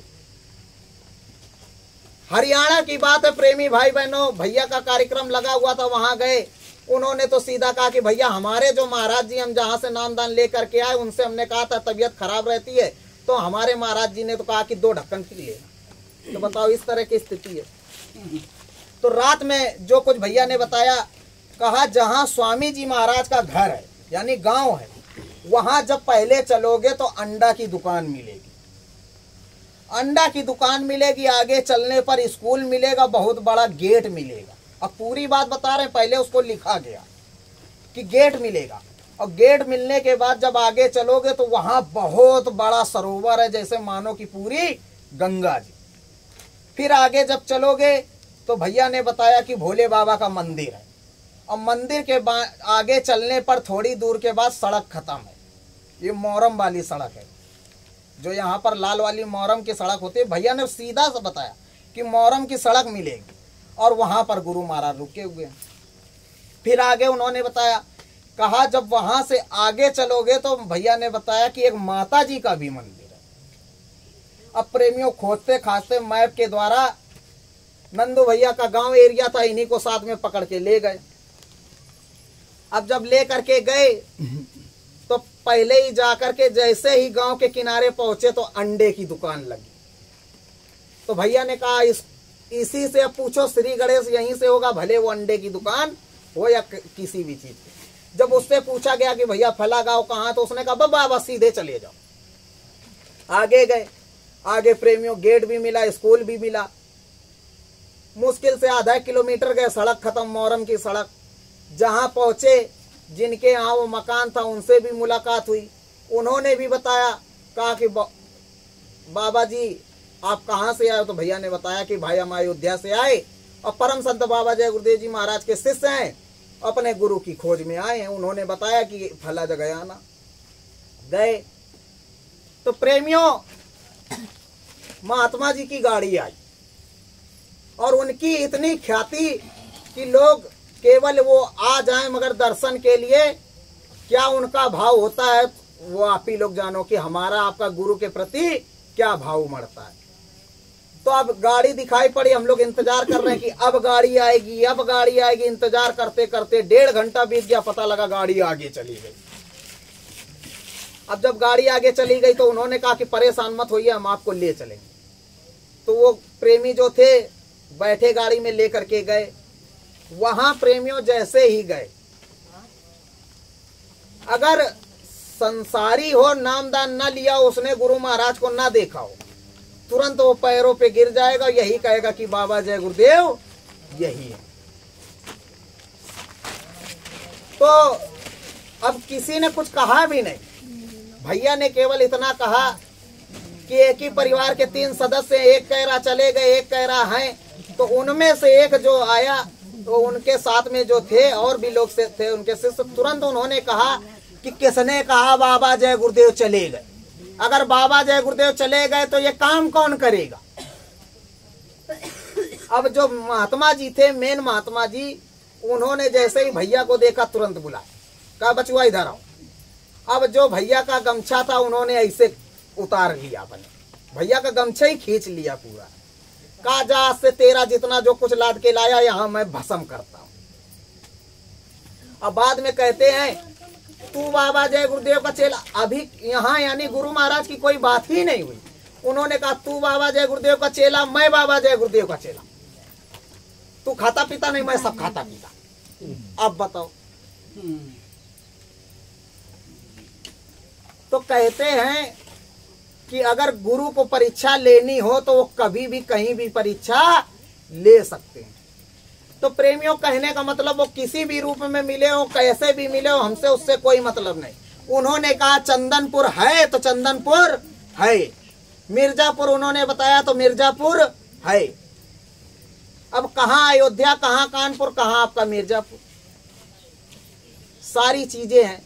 Speaker 1: हरियाणा की बात है प्रेमी भाई बहनों, भैया का कार्यक्रम लगा हुआ था, वहां गए। उन्होंने तो सीधा कहा कि भैया हमारे जो महाराज जी हम जहां से नामदान लेकर के आए उनसे हमने कहा था तबीयत खराब रहती है, तो हमारे महाराज जी ने तो कहा कि 2 ढक्कन पी लेना। तो बताओ इस तरह की स्थिति है। तो रात में जो कुछ भैया ने बताया, कहा जहां स्वामी जी महाराज का घर है यानी गांव है, वहां जब पहले चलोगे तो अंडा की दुकान मिलेगी। अंडा की दुकान मिलेगी, आगे चलने पर स्कूल मिलेगा, बहुत बड़ा गेट मिलेगा। अब पूरी बात बता रहे हैं, पहले उसको लिखा गया कि गेट मिलेगा। और गेट मिलने के बाद जब आगे चलोगे तो वहां बहुत बड़ा सरोवर है, जैसे मानो कि पूरी गंगा जी। फिर आगे जब चलोगे तो भैया ने बताया कि भोले बाबा का मंदिर है। और मंदिर के आगे चलने पर थोड़ी दूर के बाद सड़क खत्म है। ये मोहरम वाली सड़क है, जो यहाँ पर लाल वाली मोहरम की सड़क होती है। भैया ने सीधा सा बताया कि मोहरम की सड़क मिलेगी और वहां पर गुरु महाराज रुके हुए हैं। फिर आगे उन्होंने बताया, कहा जब वहां से आगे चलोगे तो भैया ने बताया कि एक माता जी का भी मंदिर है। अब प्रेमियों खोजते खाजते मैप के द्वारा नंदू भैया का गांव एरिया था, इन्हीं को साथ में पकड़ के ले गए। अब जब ले करके गए तो पहले ही जाकर के जैसे ही गांव के किनारे पहुंचे तो अंडे की दुकान लगी। तो भैया ने कहा इसी से अब पूछो, श्री गणेश यहीं से होगा, भले वो अंडे की दुकान हो या किसी भी चीज की। जब उससे पूछा गया कि भैया फला गांव कहाँ, तो उसने कहा बाबा सीधे चले जाओ। आगे गए, आगे प्रेमियों गेट भी मिला, स्कूल भी मिला। मुश्किल से आधा किलोमीटर गए, सड़क खत्म, मोहरम की सड़क। जहां पहुंचे, जिनके यहाँ वो मकान था उनसे भी मुलाकात हुई। उन्होंने भी बताया, कहा कि बाबा जी आप कहाँ से आए? तो भैया ने बताया कि भाई हम अयोध्या से आए और परम संत बाबा जय गुरुदेव जी महाराज के शिष्य हैं, अपने गुरु की खोज में आए हैं। उन्होंने बताया कि फला जगह आना। गए तो प्रेमियों महात्मा जी की गाड़ी आई और उनकी इतनी ख्याति कि लोग केवल वो आ जाएं मगर दर्शन के लिए क्या उनका भाव होता है वो आप ही लोग जानो कि हमारा आपका गुरु के प्रति क्या भाव उमड़ता है। तो अब गाड़ी दिखाई पड़ी, हम लोग इंतजार कर रहे हैं कि अब गाड़ी आएगी, अब गाड़ी आएगी। इंतजार करते करते 1.5 घंटा बीत गया, पता लगा गाड़ी आगे चली गई। अब जब गाड़ी आगे चली गई तो उन्होंने कहा कि परेशान मत होइए, हम आपको ले चलेंगे। तो वो प्रेमी जो थे बैठे गाड़ी में लेकर के गए। वहां प्रेमियों जैसे ही गए, अगर संसारी हो, नामदान न लिया, उसने गुरु महाराज को ना देखा हो, तुरंत वो पैरों पे गिर जाएगा, यही कहेगा कि बाबा जय गुरुदेव यही है। तो अब किसी ने कुछ कहा भी नहीं, भैया ने केवल इतना कहा कि एक ही परिवार के 3 सदस्य, एक कह रहा चले गए, एक कह रहा है। तो उनमें से एक जो आया तो उनके साथ में जो थे और भी लोग से थे उनके शिष्य, तुरंत उन्होंने कहा कि किसने कहा बाबा जय गुरुदेव चले गए? अगर बाबा जय गुरुदेव चले गए तो ये काम कौन करेगा? अब जो महात्मा जी थे, मेन महात्मा जी, उन्होंने जैसे ही भैया को देखा तुरंत बुलाया, कहा बचुआ इधर आओ। अब जो भैया का गमछा था उन्होंने ऐसे उतार लिया, अपने भैया का गमछा ही खींच लिया पूरा। कहा जा आज से तेरा जितना जो कुछ लाद के लाया यहाँ मैं भस्म करता हूँ। अब बाद में कहते हैं तू बाबा जय गुरुदेव का चेला, अभी यहाँ यानी गुरु महाराज की कोई बात ही नहीं हुई। उन्होंने कहा तू बाबा जय गुरुदेव का चेला, मैं बाबा जय गुरुदेव का चेला। तू खाता पीता नहीं, मैं सब खाता पीता। अब बताओ। तो कहते हैं कि अगर गुरु को परीक्षा लेनी हो तो वो कभी भी कहीं भी परीक्षा ले सकते हैं। तो प्रेमियों कहने का मतलब वो किसी भी रूप में मिले हो, कैसे भी मिले हो, हमसे उससे कोई मतलब नहीं। उन्होंने कहा चंदनपुर है तो चंदनपुर है, मिर्जापुर उन्होंने बताया तो मिर्जापुर है। अब कहाँ अयोध्या, कहाँ कानपुर, कहाँ आपका मिर्जापुर, सारी चीजें हैं।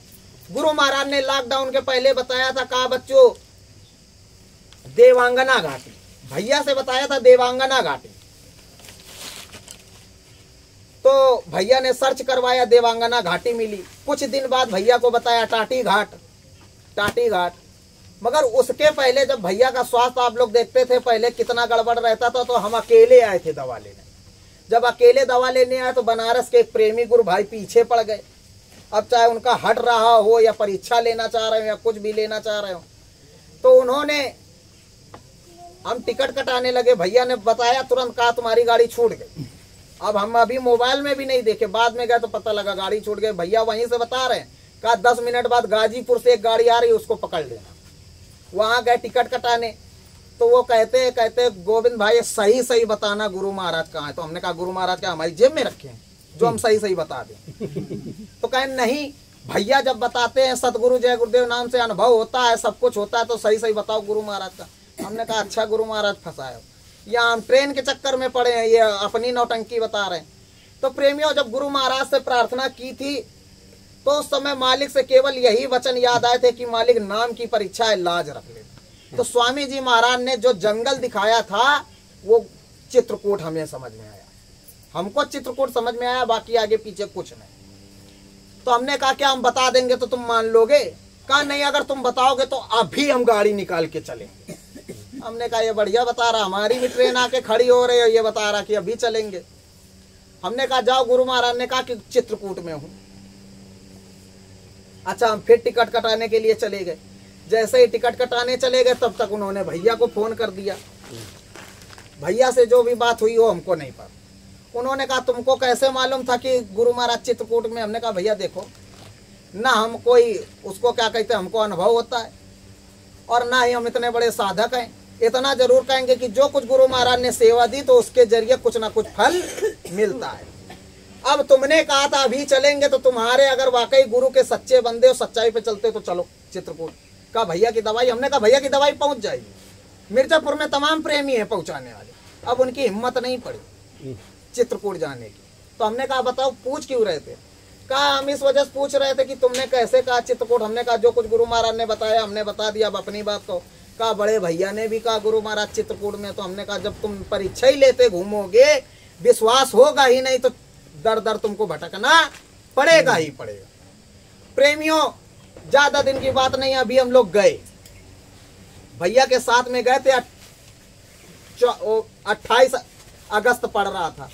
Speaker 1: गुरु महाराज ने लॉकडाउन के पहले बताया था, कहा बच्चों देवांगना घाटी, भैया से बताया था देवांगना घाटी। तो भैया ने सर्च करवाया, देवांगना घाटी मिली। कुछ दिन बाद भैया को बताया टाटी घाट, टाटी घाट। मगर उसके पहले जब भैया का स्वास्थ्य आप लोग देखते थे पहले कितना गड़बड़ रहता था, तो हम अकेले आए थे दवा लेने। जब अकेले दवा लेने आए तो बनारस के एक प्रेमी गुरु भाई पीछे पड़ गए। अब चाहे उनका हट रहा हो या परीक्षा लेना चाह रहे हो या कुछ भी लेना चाह रहे हो, तो उन्होंने, हम टिकट कटाने लगे, भैया ने बताया तुरंत, कहा तुम्हारी गाड़ी छूट गई। अब हम अभी मोबाइल में भी नहीं देखे, बाद में गए तो पता लगा गाड़ी छूट गई। भैया वहीं से बता रहे हैं, कहा 10 मिनट बाद गाजीपुर से एक गाड़ी आ रही है, उसको पकड़ लेना। वहां गए टिकट कटाने, तो वो कहते गोविंद भाई सही सही बताना गुरु महाराज कहाँ है। तो हमने कहा गुरु महाराज क्या हमारी जेब में रखे हैं जो हम सही सही बता दें? तो कहें नहीं भैया, जब बताते हैं सतगुरु जय गुरुदेव नाम से अनुभव होता है, सब कुछ होता है, तो सही सही बताओ गुरु महाराज का। हमने कहा अच्छा गुरु महाराज फंसाए, या हम ट्रेन के चक्कर में पड़े हैं, ये अपनी नौटंकी बता रहे हैं। तो प्रेमियों जब गुरु महाराज से प्रार्थना की थी तो उस समय मालिक से केवल यही वचन याद आए थे कि मालिक नाम की परीक्षा है, लाज रख ले। तो स्वामी जी महाराज ने जो जंगल दिखाया था वो चित्रकूट हमें समझ में आया, हमको चित्रकूट समझ में आया, बाकी आगे पीछे कुछ नहीं। तो हमने कहा क्या हम बता देंगे तो तुम मान लोगे? कहा नहीं, अगर तुम बताओगे तो अभी हम गाड़ी निकाल के चलेंगे। हमने कहा ये बढ़िया बता रहा, हमारी भी ट्रेन आके खड़ी हो रही है, ये बता रहा कि अभी चलेंगे। हमने कहा जाओ। गुरु महाराज ने कहा कि चित्रकूट में हूं। अच्छा, हम फिर टिकट कटाने के लिए चले गए। जैसे ही टिकट कटाने चले गए तब तक उन्होंने भैया को फोन कर दिया। भैया से जो भी बात हुई वो हमको नहीं पता। उन्होंने कहा तुमको कैसे मालूम था कि गुरु महाराज चित्रकूट में? हमने कहा भैया देखो ना, हम कोई उसको क्या कहते हैं, हमको अनुभव होता है, और ना ही हम इतने बड़े साधक हैं। इतना जरूर कहेंगे कि जो कुछ गुरु महाराज ने सेवा दी तो उसके जरिए कुछ ना कुछ फल मिलता है। अब तुमने कहा था अभी चलेंगे, तो तुम्हारे अगर वाकई गुरु के सच्चे बंदे हो, सच्चाई पे चलते तो चलो चित्रकूट। कहा भैया की दवाई? हमने कहा भैया की दवाई पहुंच जाएगी। मिर्जापुर में तमाम प्रेमी है पहुंचाने वाले, अब उनकी हिम्मत नहीं पड़ी चित्रकूट जाने की। तो हमने कहा बताओ पूछ क्यों रहे थे? कहा हम इस वजह से पूछ रहे थे कि तुमने कैसे कहा चित्रकूट। हमने कहा जो कुछ गुरु महाराज ने बताया हमने बता दिया, अब अपनी बात कहो। कहा बड़े भैया ने भी कहा गुरु महाराज चित्रकूट में। तो हमने कहा जब तुम परीक्षा ही लेते घूमोगे विश्वास होगा ही नहीं तो दर दर तुमको भटकना पड़ेगा ही पड़ेगा। प्रेमियों ज्यादा दिन की बात नहीं, अभी हम लोग गए भैया के साथ में गए थे। 28 अगस्त पड़ रहा था,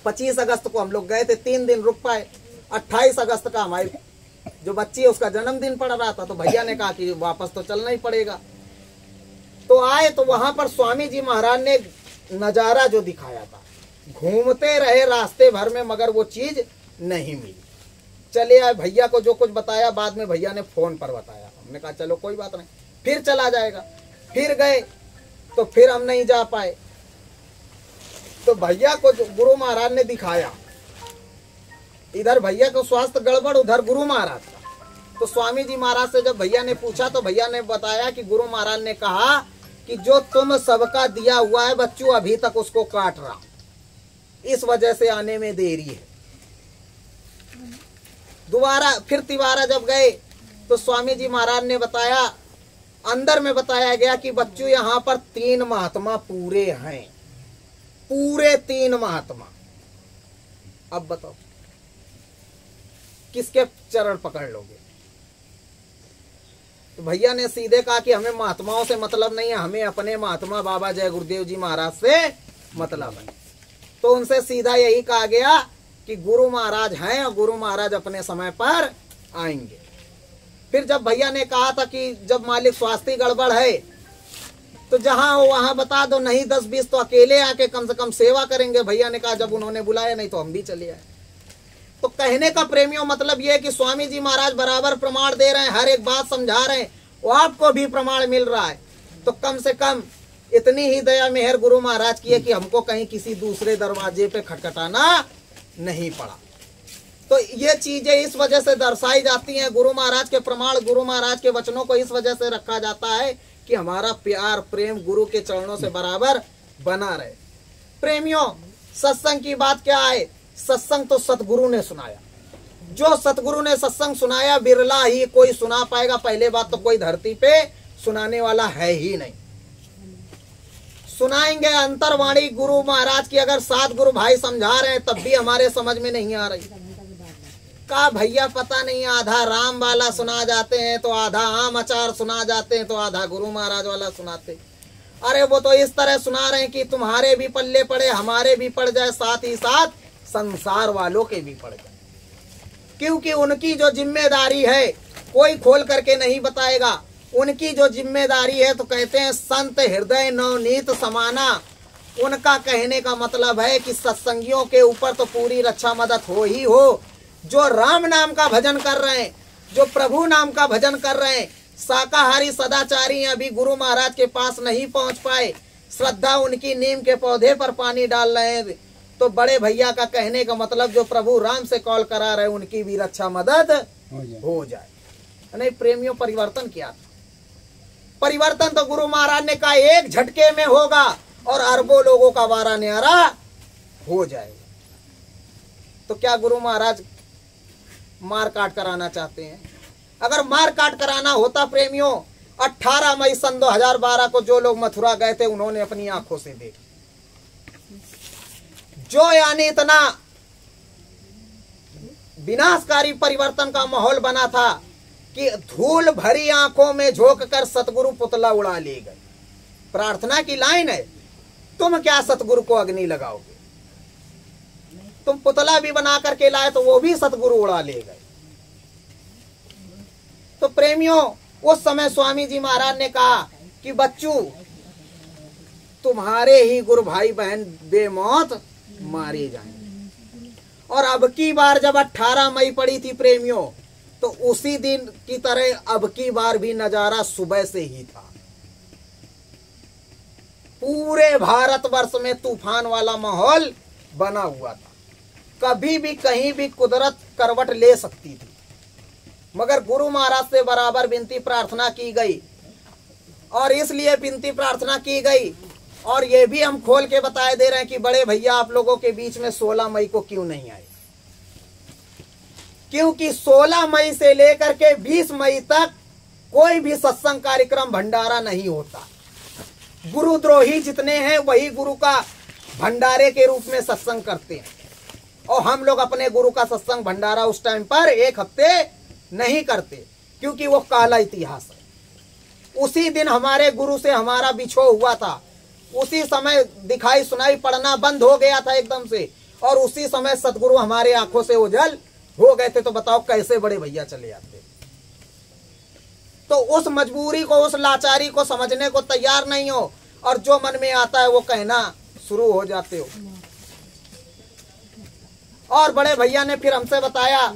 Speaker 1: 25 अगस्त को हम लोग गए थे, 3 दिन रुक पाए। 28 अगस्त का हमारी जो बच्ची है उसका जन्मदिन पड़ रहा था, तो भैया ने कहा कि वापस तो चलना ही पड़ेगा। तो आए तो वहां पर स्वामी जी महाराज ने नजारा जो दिखाया था, घूमते रहे रास्ते भर में मगर वो चीज नहीं मिली। चले आए, भैया को जो कुछ बताया बाद में भैया ने फोन पर बताया। हमने कहा चलो कोई बात नहीं, फिर चला जाएगा। फिर गए तो फिर हम नहीं जा पाए। तो भैया को गुरु महाराज ने दिखाया, इधर भैया को स्वास्थ्य गड़बड़, उधर गुरु महाराज का। तो स्वामी जी महाराज से जब भैया ने पूछा तो भैया ने बताया कि गुरु महाराज ने कहा कि जो तुम सबका दिया हुआ है बच्चों अभी तक उसको काट रहा, इस वजह से आने में देरी है। दोबारा फिर तिवारा जब गए तो स्वामी जी महाराज ने बताया, अंदर में बताया गया कि बच्चों यहाँ पर 3 महात्मा पूरे हैं, पूरे 3 महात्मा। अब बताओ किसके चरण पकड़ लोगे? तो भैया ने सीधे कहा कि हमें महात्माओं से मतलब नहीं है, हमें अपने महात्मा बाबा जय गुरुदेव जी महाराज से मतलब है। तो उनसे सीधा यही कहा गया कि गुरु महाराज हैं और गुरु महाराज अपने समय पर आएंगे। फिर जब भैया ने कहा था कि जब मालिक स्वास्थ्य गड़बड़ है तो जहां हो वहां बता दो, नहीं 10-20 तो अकेले आके कम से कम सेवा करेंगे। भैया ने कहा जब उन्होंने बुलाया नहीं तो हम भी चले आए। तो कहने का प्रेमियों मतलब यह है कि स्वामी जी महाराज बराबर प्रमाण दे रहे हैं, हर एक बात समझा रहे हैं, वो आपको भी प्रमाण मिल रहा है। तो कम से कम इतनी ही दया मेहर गुरु महाराज की है कि हमको कहीं किसी दूसरे दरवाजे पे खटखटाना नहीं पड़ा। तो ये चीजें इस वजह से दर्शाई जाती हैं, गुरु महाराज के प्रमाण, गुरु महाराज के वचनों को इस वजह से रखा जाता है कि हमारा प्यार प्रेम गुरु के चरणों से बराबर बना रहे। प्रेमियों सत्संग की बात क्या है? सत्संग तो सतगुरु ने सुनाया, जो सतगुरु ने सत्संग सुनाया बिरला ही कोई सुना पाएगा। पहले बात तो कोई धरती पे सुनाने वाला है ही नहीं। सुनाएंगे अंतरवाणी गुरु महाराज की, अगर 7 गुरु भाई समझा रहे हैं तब भी हमारे समझ में नहीं आ रही। का भैया पता नहीं, आधा राम वाला सुना जाते हैं तो आधा आम अचार सुना जाते हैं तो आधा गुरु महाराज वाला सुनाते। अरे वो तो इस तरह सुना रहे हैं कि तुम्हारे भी पल्ले पड़े, हमारे भी पड़ जाए, साथ ही साथ संसार वालों के भी पड़ जाए। क्योंकि उनकी जो जिम्मेदारी है कोई खोल करके नहीं बताएगा। उनकी जो जिम्मेदारी है तो कहते हैं संत हृदय नवनीत समाना। उनका कहने का मतलब है कि सत्संगियों के ऊपर तो पूरी रक्षा मदद हो ही हो। जो राम नाम का भजन कर रहे हैं, जो प्रभु नाम का भजन कर रहे हैं, शाकाहारी सदाचारी अभी गुरु महाराज के पास नहीं पहुंच पाए, श्रद्धा उनकी नीम के पौधे पर पानी डाल रहे हैं, तो बड़े भैया का कहने का मतलब जो प्रभु राम से कॉल करा रहे उनकी भी रक्षा मदद हो जाए। नहीं प्रेमियों परिवर्तन क्या था? परिवर्तन तो गुरु महाराज ने कहा एक झटके में होगा और अरबों लोगों का वारा न्यारा हो जाएगा। तो क्या गुरु महाराज मार काट कराना चाहते हैं? अगर मार काट कराना होता प्रेमियों, 18 मई सन 2012 को जो लोग मथुरा गए थे उन्होंने अपनी आंखों से देखा। जो यानी इतना विनाशकारी परिवर्तन का माहौल बना था कि धूल भरी आंखों में झोंक कर सतगुरु पुतला उड़ा ले गए। प्रार्थना की लाइन है, तुम क्या सतगुरु को अग्नि लगाओगे? तुम पुतला भी बना करके लाए तो वो भी सतगुरु उड़ा ले गए। तो प्रेमियों उस समय स्वामी जी महाराज ने कहा कि बच्चों तुम्हारे ही गुरु भाई बहन बेमौत मारे जाएंगे। और अब की बार जब 18 मई पड़ी थी प्रेमियों, तो उसी दिन की तरह अब की बार भी नजारा सुबह से ही था। पूरे भारतवर्ष में तूफान वाला माहौल बना हुआ था। कभी भी कहीं भी कुदरत करवट ले सकती थी, मगर गुरु महाराज से बराबर विनती प्रार्थना की गई और इसलिए विनती प्रार्थना की गई। और ये भी हम खोल के बताए दे रहे हैं कि बड़े भैया आप लोगों के बीच में 16 मई को क्यों नहीं आए, क्योंकि 16 मई से लेकर के 20 मई तक कोई भी सत्संग कार्यक्रम भंडारा नहीं होता। गुरुद्रोही जितने हैं वही गुरु का भंडारे के रूप में सत्संग करते हैं, और हम लोग अपने गुरु का सत्संग भंडारा उस टाइम पर एक हफ्ते नहीं करते, क्योंकि वो काला इतिहास है। उसी दिन हमारे गुरु से हमारा बिछो हुआ था, उसी समय दिखाई सुनाई पड़ना बंद हो गया था एकदम से, और उसी समय सतगुरु हमारे आंखों से ओझल हो गए थे। तो बताओ कैसे बड़े भैया चले आते। तो उस मजबूरी को, उस लाचारी को समझने को तैयार नहीं हो, और जो मन में आता है वो कहना शुरू हो जाते हो। और बड़े भैया ने फिर हमसे बताया,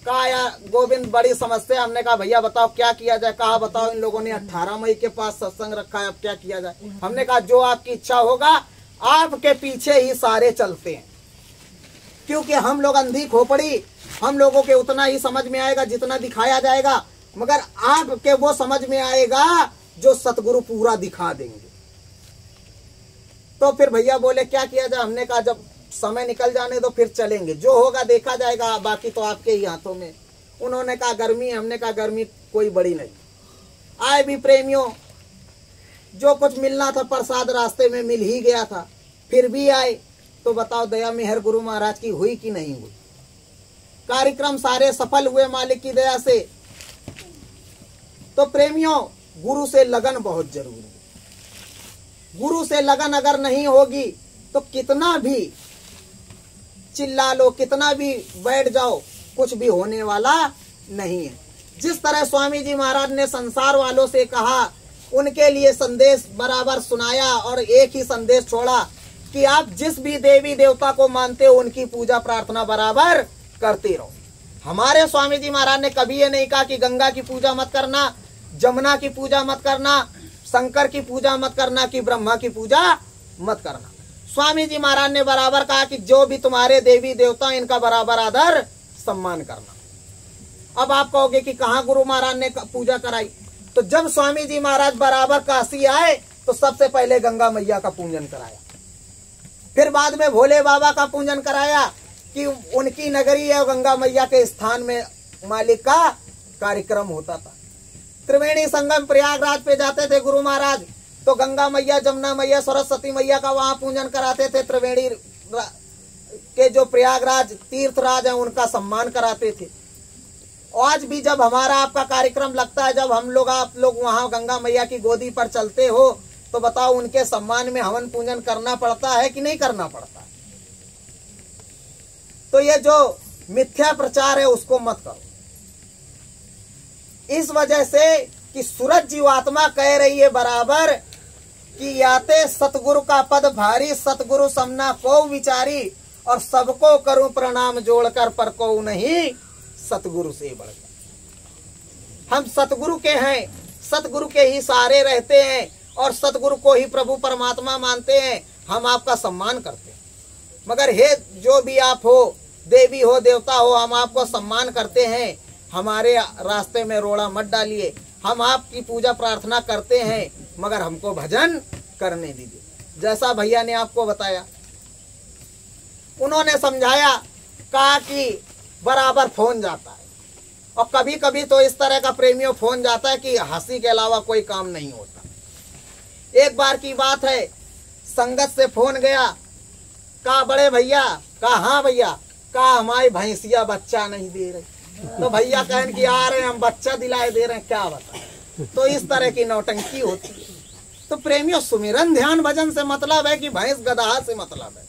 Speaker 1: कहा यार गोविंद बड़ी समस्या। हमने कहा भैया बताओ क्या किया जाए। कहा बताओ इन लोगों ने 18 मई के पास सत्संग रखा है, अब क्या किया जाए। हमने कहा जो आपकी इच्छा होगा, आपके पीछे ही सारे चलते हैं, क्योंकि हम लोग अंधी खोपड़ी, हम लोगों के उतना ही समझ में आएगा जितना दिखाया जाएगा, मगर आपके वो समझ में आएगा जो सतगुरु पूरा दिखा देंगे। तो फिर भैया बोले क्या किया जाए। हमने कहा जब समय निकल जाने दो फिर चलेंगे, जो होगा देखा जाएगा, बाकी तो आपके ही हाथों में। उन्होंने कहा गर्मी, हमने कहा गर्मी कोई बड़ी नहीं। आए भी प्रेमियों, जो कुछ मिलना था प्रसाद रास्ते में मिल ही गया था, फिर भी आए। तो बताओ दया मेहर गुरु महाराज की हुई कि नहीं हुई। कार्यक्रम सारे सफल हुए मालिक की दया से। तो प्रेमियों, गुरु से लगन बहुत जरूरी है। गुरु से लगन अगर नहीं होगी तो कितना भी चिल्ला लो, कितना भी बैठ जाओ, कुछ भी होने वाला नहीं है। जिस तरह स्वामी जी महाराज ने संसार वालों से कहा, उनके लिए संदेश बराबर सुनाया, और एक ही संदेश छोड़ा कि आप जिस भी देवी देवता को मानते हो उनकी पूजा प्रार्थना बराबर करते रहो। हमारे स्वामी जी महाराज ने कभी ये नहीं कहा कि गंगा की पूजा मत करना, जमुना की पूजा मत करना, शंकर की पूजा मत करना, कि ब्रह्मा की पूजा मत करना। स्वामी जी महाराज ने बराबर कहा कि जो भी तुम्हारे देवी देवता इनका बराबर आदर सम्मान करना। अब आप कहोगे कि कहाँ गुरु महाराज ने पूजा कराई। तो जब स्वामी जी महाराज बराबर काशी आए तो सबसे पहले गंगा मैया का पूजन कराया, फिर बाद में भोले बाबा का पूजन कराया, कि उनकी नगरी है, गंगा मैया के स्थान में मालिक का कार्यक्रम होता था। त्रिवेणी संगम प्रयागराज पे जाते थे गुरु महाराज, तो गंगा मैया, जमुना मैया, सरस्वती मैया का वहां पूजन कराते थे। त्रिवेणी के जो प्रयागराज तीर्थराज है उनका सम्मान कराते थे। आज भी जब हमारा आपका कार्यक्रम लगता है, जब हम लोग आप लोग वहां गंगा मैया की गोदी पर चलते हो, तो बताओ उनके सम्मान में हवन पूजन करना पड़ता है कि नहीं करना पड़ता। तो ये जो मिथ्या प्रचार है उसको मत करो। इस वजह से कि सूरज जीवात्मा कह रही है बराबर कि याते सतगुरु का पद भारी, सतगुरु समना को विचारी, और सबको करूं प्रणाम जोड़कर, पर को नहीं सतगुरु से बढ़कर। हम सतगुरु के हैं, सतगुरु के ही सहारे रहते हैं, और सतगुरु को ही प्रभु परमात्मा मानते हैं। हम आपका सम्मान करते हैं, मगर हे जो भी आप हो, देवी हो देवता हो, हम आपको सम्मान करते हैं। हमारे रास्ते में रोड़ा मत डालिए। हम आपकी पूजा प्रार्थना करते हैं, मगर हमको भजन करने दीजिए। जैसा भैया ने आपको बताया, उन्होंने समझाया, कहा कि बराबर फोन जाता है, और कभी कभी तो इस तरह का प्रेमियों फोन जाता है कि हंसी के अलावा कोई काम नहीं होता। एक बार की बात है, संगत से फोन गया, कहा बड़े भैया, कहा हाँ भैया, कहा हमारी भैंसिया बच्चा नहीं दे रही। तो भैया कहन कि आ रहे हैं, हम बच्चा दिलाए दे रहे हैं, क्या बताएं। तो इस तरह की नौटंकी होती है। तो प्रेमियों, सुमिरन ध्यान भजन से मतलब है कि भैंस गदहा से मतलब है।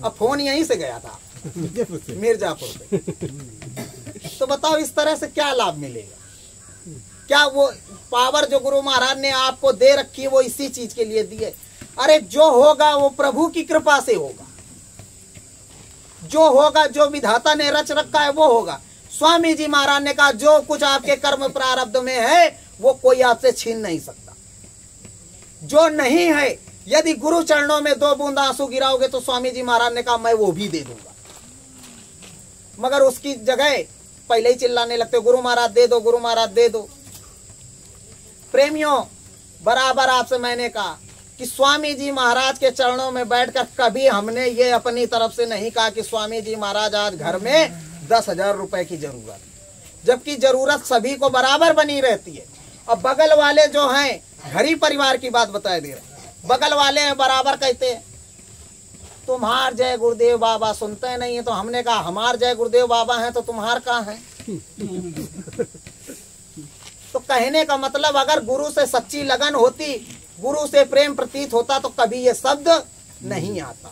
Speaker 1: अब फोन यहीं से गया था मिर्जापुर पे। तो बताओ इस तरह से क्या लाभ मिलेगा। क्या वो पावर जो गुरु महाराज ने आपको दे रखी है वो इसी चीज के लिए दी है। अरे जो होगा वो प्रभु की कृपा से होगा, जो होगा जो विधाता ने रच रखा है वो होगा। स्वामी जी महाराज ने कहा जो कुछ आपके कर्म प्रारब्ध में है वो कोई आपसे छीन नहीं सकता। जो नहीं है, यदि गुरु चरणों में 2 बूंद आंसू गिराओगे तो स्वामी जी महाराज ने कहा मैं वो भी दे दूंगा। मगर उसकी जगह पहले ही चिल्लाने लगते, गुरु महाराज दे दो, गुरु महाराज दे दो। प्रेमियों, बराबर आपसे मैंने कहा कि स्वामी जी महाराज के चरणों में बैठकर कभी हमने ये अपनी तरफ से नहीं कहा कि स्वामी जी महाराज आज घर में 10,000 रुपए की जरूरत, जबकि जरूरत सभी को बराबर बनी रहती है। और बगल वाले जो हैं, घर ही परिवार की बात बता दे रहे, बगल वाले हैं बराबर कहते हैं तुम्हार जय गुरुदेव बाबा सुनते नहीं है, तो हमने कहा हमार जय गुरुदेव बाबा हैं तो तुम्हार कहाँ है? तो कहने का मतलब अगर गुरु से सच्ची लगन होती, गुरु से प्रेम प्रतीत होता तो कभी ये शब्द नहीं आता।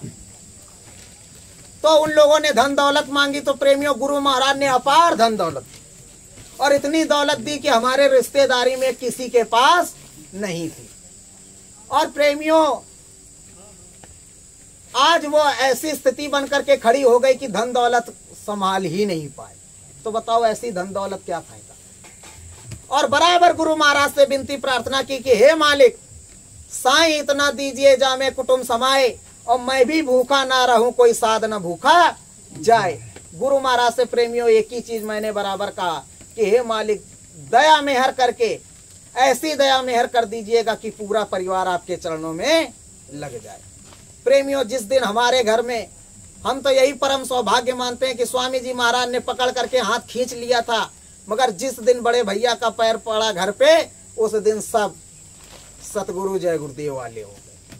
Speaker 1: तो उन लोगों ने धन दौलत मांगी तो प्रेमियों गुरु महाराज ने अपार धन दौलत और इतनी दौलत दी कि हमारे रिश्तेदारी में किसी के पास नहीं थी। और प्रेमियों आज वो ऐसी स्थिति बनकर के खड़ी हो गई कि धन दौलत संभाल ही नहीं पाए। तो बताओ ऐसी धन दौलत क्या फायदा? और बराबर गुरु महाराज से विनती प्रार्थना की कि हे मालिक साईं इतना दीजिए जा मैं कुटुंब समाए और मैं भी भूखा ना रहूं, कोई साध न भूखा जाए। गुरु महाराज से प्रेमियों एक ही चीज मैंने बराबर कहा कि हे मालिक दया मेहर करके ऐसी दया मेहर कर दीजिएगा कि पूरा परिवार आपके चरणों में लग जाए। प्रेमियों जिस दिन हमारे घर में, हम तो यही परम सौभाग्य मानते हैं कि स्वामी जी महाराज ने पकड़ करके हाथ खींच लिया था, मगर जिस दिन बड़े भैया का पैर पड़ा घर पे उस दिन सब सतगुरु जय गुरुदेव वाले हो गए।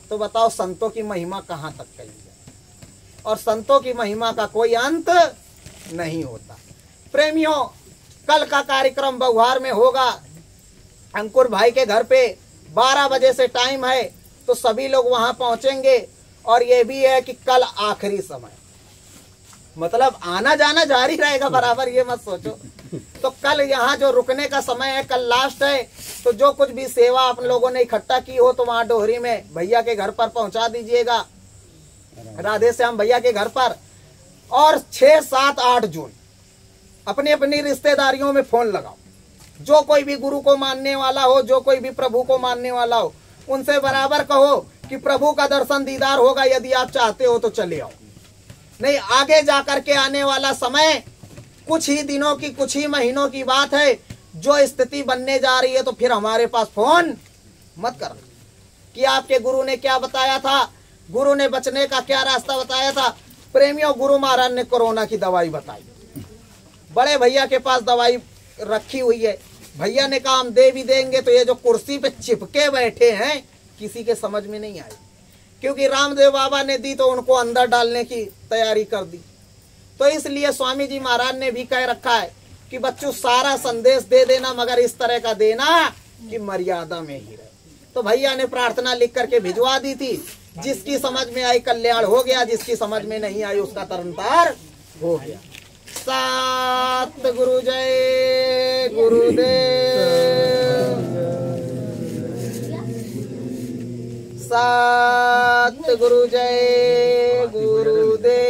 Speaker 1: तो बताओ संतों की महिमा कहाँ तक कही जाए? और संतों की महिमा का कोई अंत नहीं होता। प्रेमियों कल का कार्यक्रम बहुहार में होगा, अंकुर भाई के घर पे 12 बजे से टाइम है, तो सभी लोग वहां पहुंचेंगे। और ये भी है कि कल आखिरी समय, मतलब आना जाना जारी रहेगा बराबर, ये मत सोचो। तो कल यहाँ जो रुकने का समय है, कल लास्ट है, तो जो कुछ भी सेवा आप लोगों ने इकट्ठा की हो तो वहां डोहरी में भैया के घर पर पहुंचा दीजिएगा, राधे श्याम भैया के घर पर। और 6, 7, 8 जून अपनी अपनी रिश्तेदारियों में फोन लगाओ, जो कोई भी गुरु को मानने वाला हो, जो कोई भी प्रभु को मानने वाला हो, उनसे बराबर कहो कि प्रभु का दर्शन दीदार होगा, यदि आप चाहते हो तो चले आओ। नहीं आगे जाकर के आने वाला समय कुछ ही दिनों की, कुछ ही महीनों की बात है, जो स्थिति बनने जा रही है तो फिर हमारे पास फोन मत करना कि आपके गुरु ने क्या बताया था, गुरु ने बचने का क्या रास्ता बताया था। प्रेमियों गुरु महाराज ने कोरोना की दवाई बताई, बड़े भैया के पास दवाई रखी हुई है, भैया ने कहा हम दे भी देंगे, तो ये जो कुर्सी पे चिपके बैठे हैं किसी के समझ में नहीं आई, क्योंकि रामदेव बाबा ने दी तो उनको अंदर डालने की तैयारी कर दी। तो इसलिए स्वामी जी महाराज ने भी कह रखा है कि बच्चों सारा संदेश दे देना, मगर इस तरह का देना कि मर्यादा में ही रहे। तो भैया ने प्रार्थना लिख करके भिजवा दी थी, जिसकी समझ में आई कल्याण हो गया, जिसकी समझ में नहीं आई उसका तरनतार हो गया। सात गुरु जय गुरुदेव, सात गुरु जय गुरुदेव,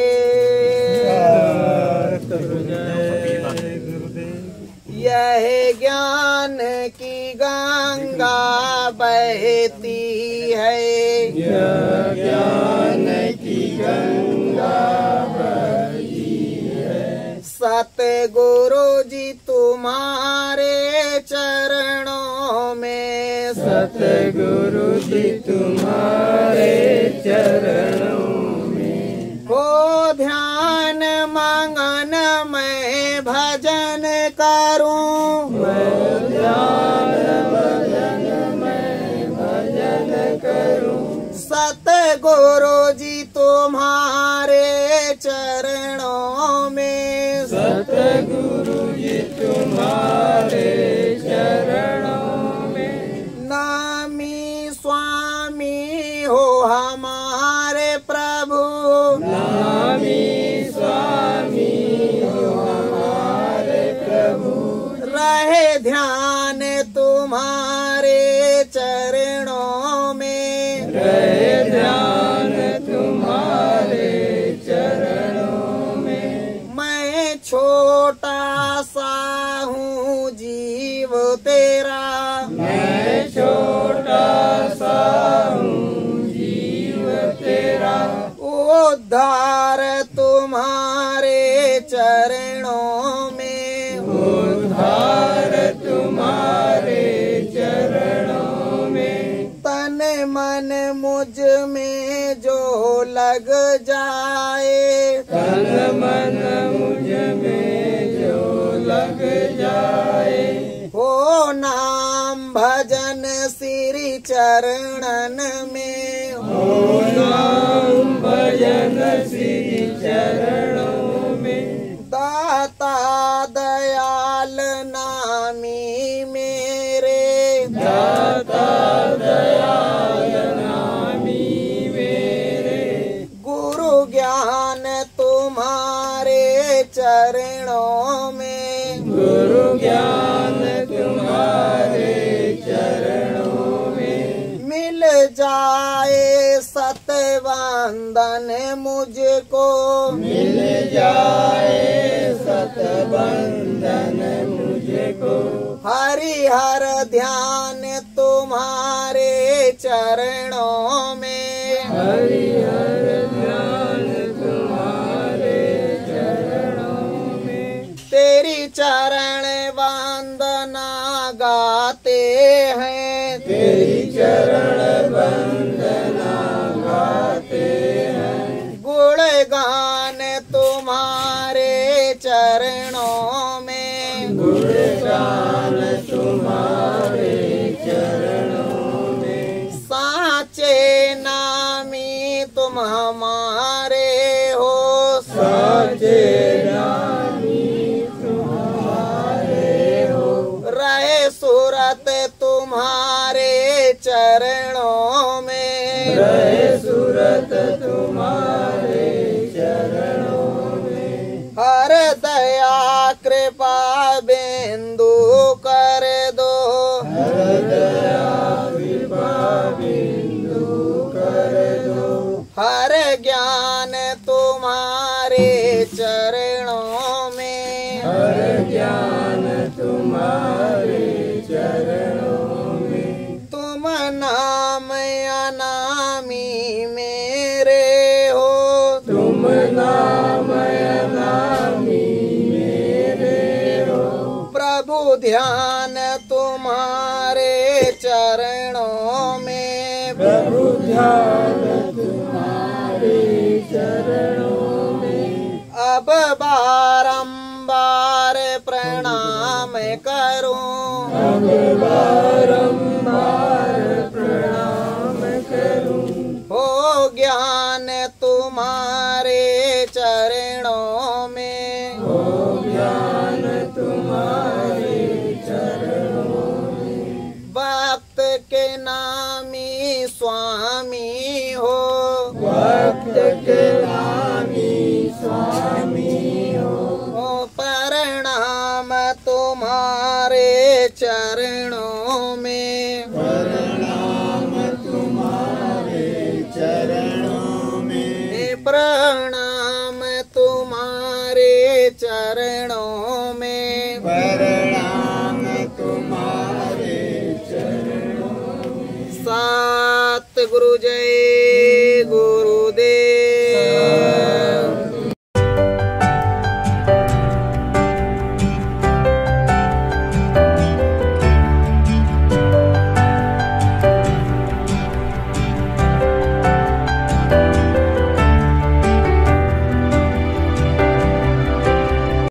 Speaker 1: यह ज्ञान की गंगा बहती है,
Speaker 3: यह ज्ञान की गंगा बहती है,
Speaker 1: सतगुरु जी तुम्हारे चरणों में,
Speaker 3: सतगुरु जी तुम्हारे चरणों में,
Speaker 1: हो ध्यान मगन मैं भजन करूं,
Speaker 3: मैं ध्यान भजन मैं भजन करूं,
Speaker 1: सतगुरु जी तुम्हारे चरणों में,
Speaker 3: सतगुरु जी तुम्हारे चरणों में,
Speaker 1: नामी स्वामी हो हमारे प्रभु,
Speaker 3: नामी स्वामी हो हमारे प्रभु,
Speaker 1: रहे ध्यान तुम्हारे चरणों में,
Speaker 3: रहे ध्यान तुम्हारे चरणों में,
Speaker 1: मैं छोटा सा हूँ जीव तेरा,
Speaker 3: मैं छोटा सा हूँ जीव तेरा,
Speaker 1: उद्धार तुम्हारे चरणों में,
Speaker 3: उद्धार तुम्हारे चरणों
Speaker 1: मुझ में जो लग जाए,
Speaker 3: तन मन मुझ में जो लग जाए,
Speaker 1: हो नाम भजन श्री चरणन में,
Speaker 3: हो नाम भजन श्री चरणों में,
Speaker 1: दाता दयाल नामी मेरे,
Speaker 3: दाता दयाल नामी मेरे,
Speaker 1: गुरु ज्ञान तुम्हारे चरणों में,
Speaker 3: गुरु ज्ञान तुम्हारे चरणों में,
Speaker 1: मिल जाए सतबंधन मुझको,
Speaker 3: मिल जाए सतबंधन मुझको,
Speaker 1: हरिहर ध्यान तुम्हारे चरणों में,
Speaker 3: हरिहर ध्यान तुम्हारे चरणों में,
Speaker 1: तेरी चरण वंदना गाते हैं,
Speaker 3: तेरी चरण वंदना गाते हैं,
Speaker 1: गुणगान तुम्हारे चरणों में,
Speaker 3: गुणगान तुम्हारे चरणों में,
Speaker 1: साचे नामी तुम हमारे हो,
Speaker 3: साचे नामी तुम्हारे हो,
Speaker 1: रहे सूरत तुम्हारे चरणों में,
Speaker 3: रहे सूरत तुम्हारे चरणों में,
Speaker 1: हर दया कृपा बिंदु कर दो,
Speaker 3: हर दया कृपा बिंदु कर दो,
Speaker 1: हर ज्ञान तुम्हारे चरणों में,
Speaker 3: हर ज्ञान तुम्हारे चरणों में,
Speaker 1: तुम नाम अनामी मेरे हो,
Speaker 3: तुम नाम अनामी मेरे हो,
Speaker 1: प्रभु ध्यान तुम्हारे चरणों में,
Speaker 3: प्रभु ध्यान तुम्हारे चरणों में,
Speaker 1: अब बारंबार प्रणाम करूं,
Speaker 3: अब बारंबार प्रणाम करूं,
Speaker 1: हो ज्ञान तुम्हारे चरणों में,
Speaker 3: हो ज्ञान तुम्हारे चरणों में,
Speaker 1: भक्त के नामी स्वामी हो,
Speaker 3: भक्त के नामी स्वामी हो,
Speaker 1: प्रणाम तुम्हारे चरणों में,
Speaker 3: प्रणाम तुम्हारे चरणों में,
Speaker 1: प्रणाम तुम्हारे चरणों में,
Speaker 3: प्रणाम तुम्हारे चरणों में,
Speaker 1: सतगुरु जय गुरु।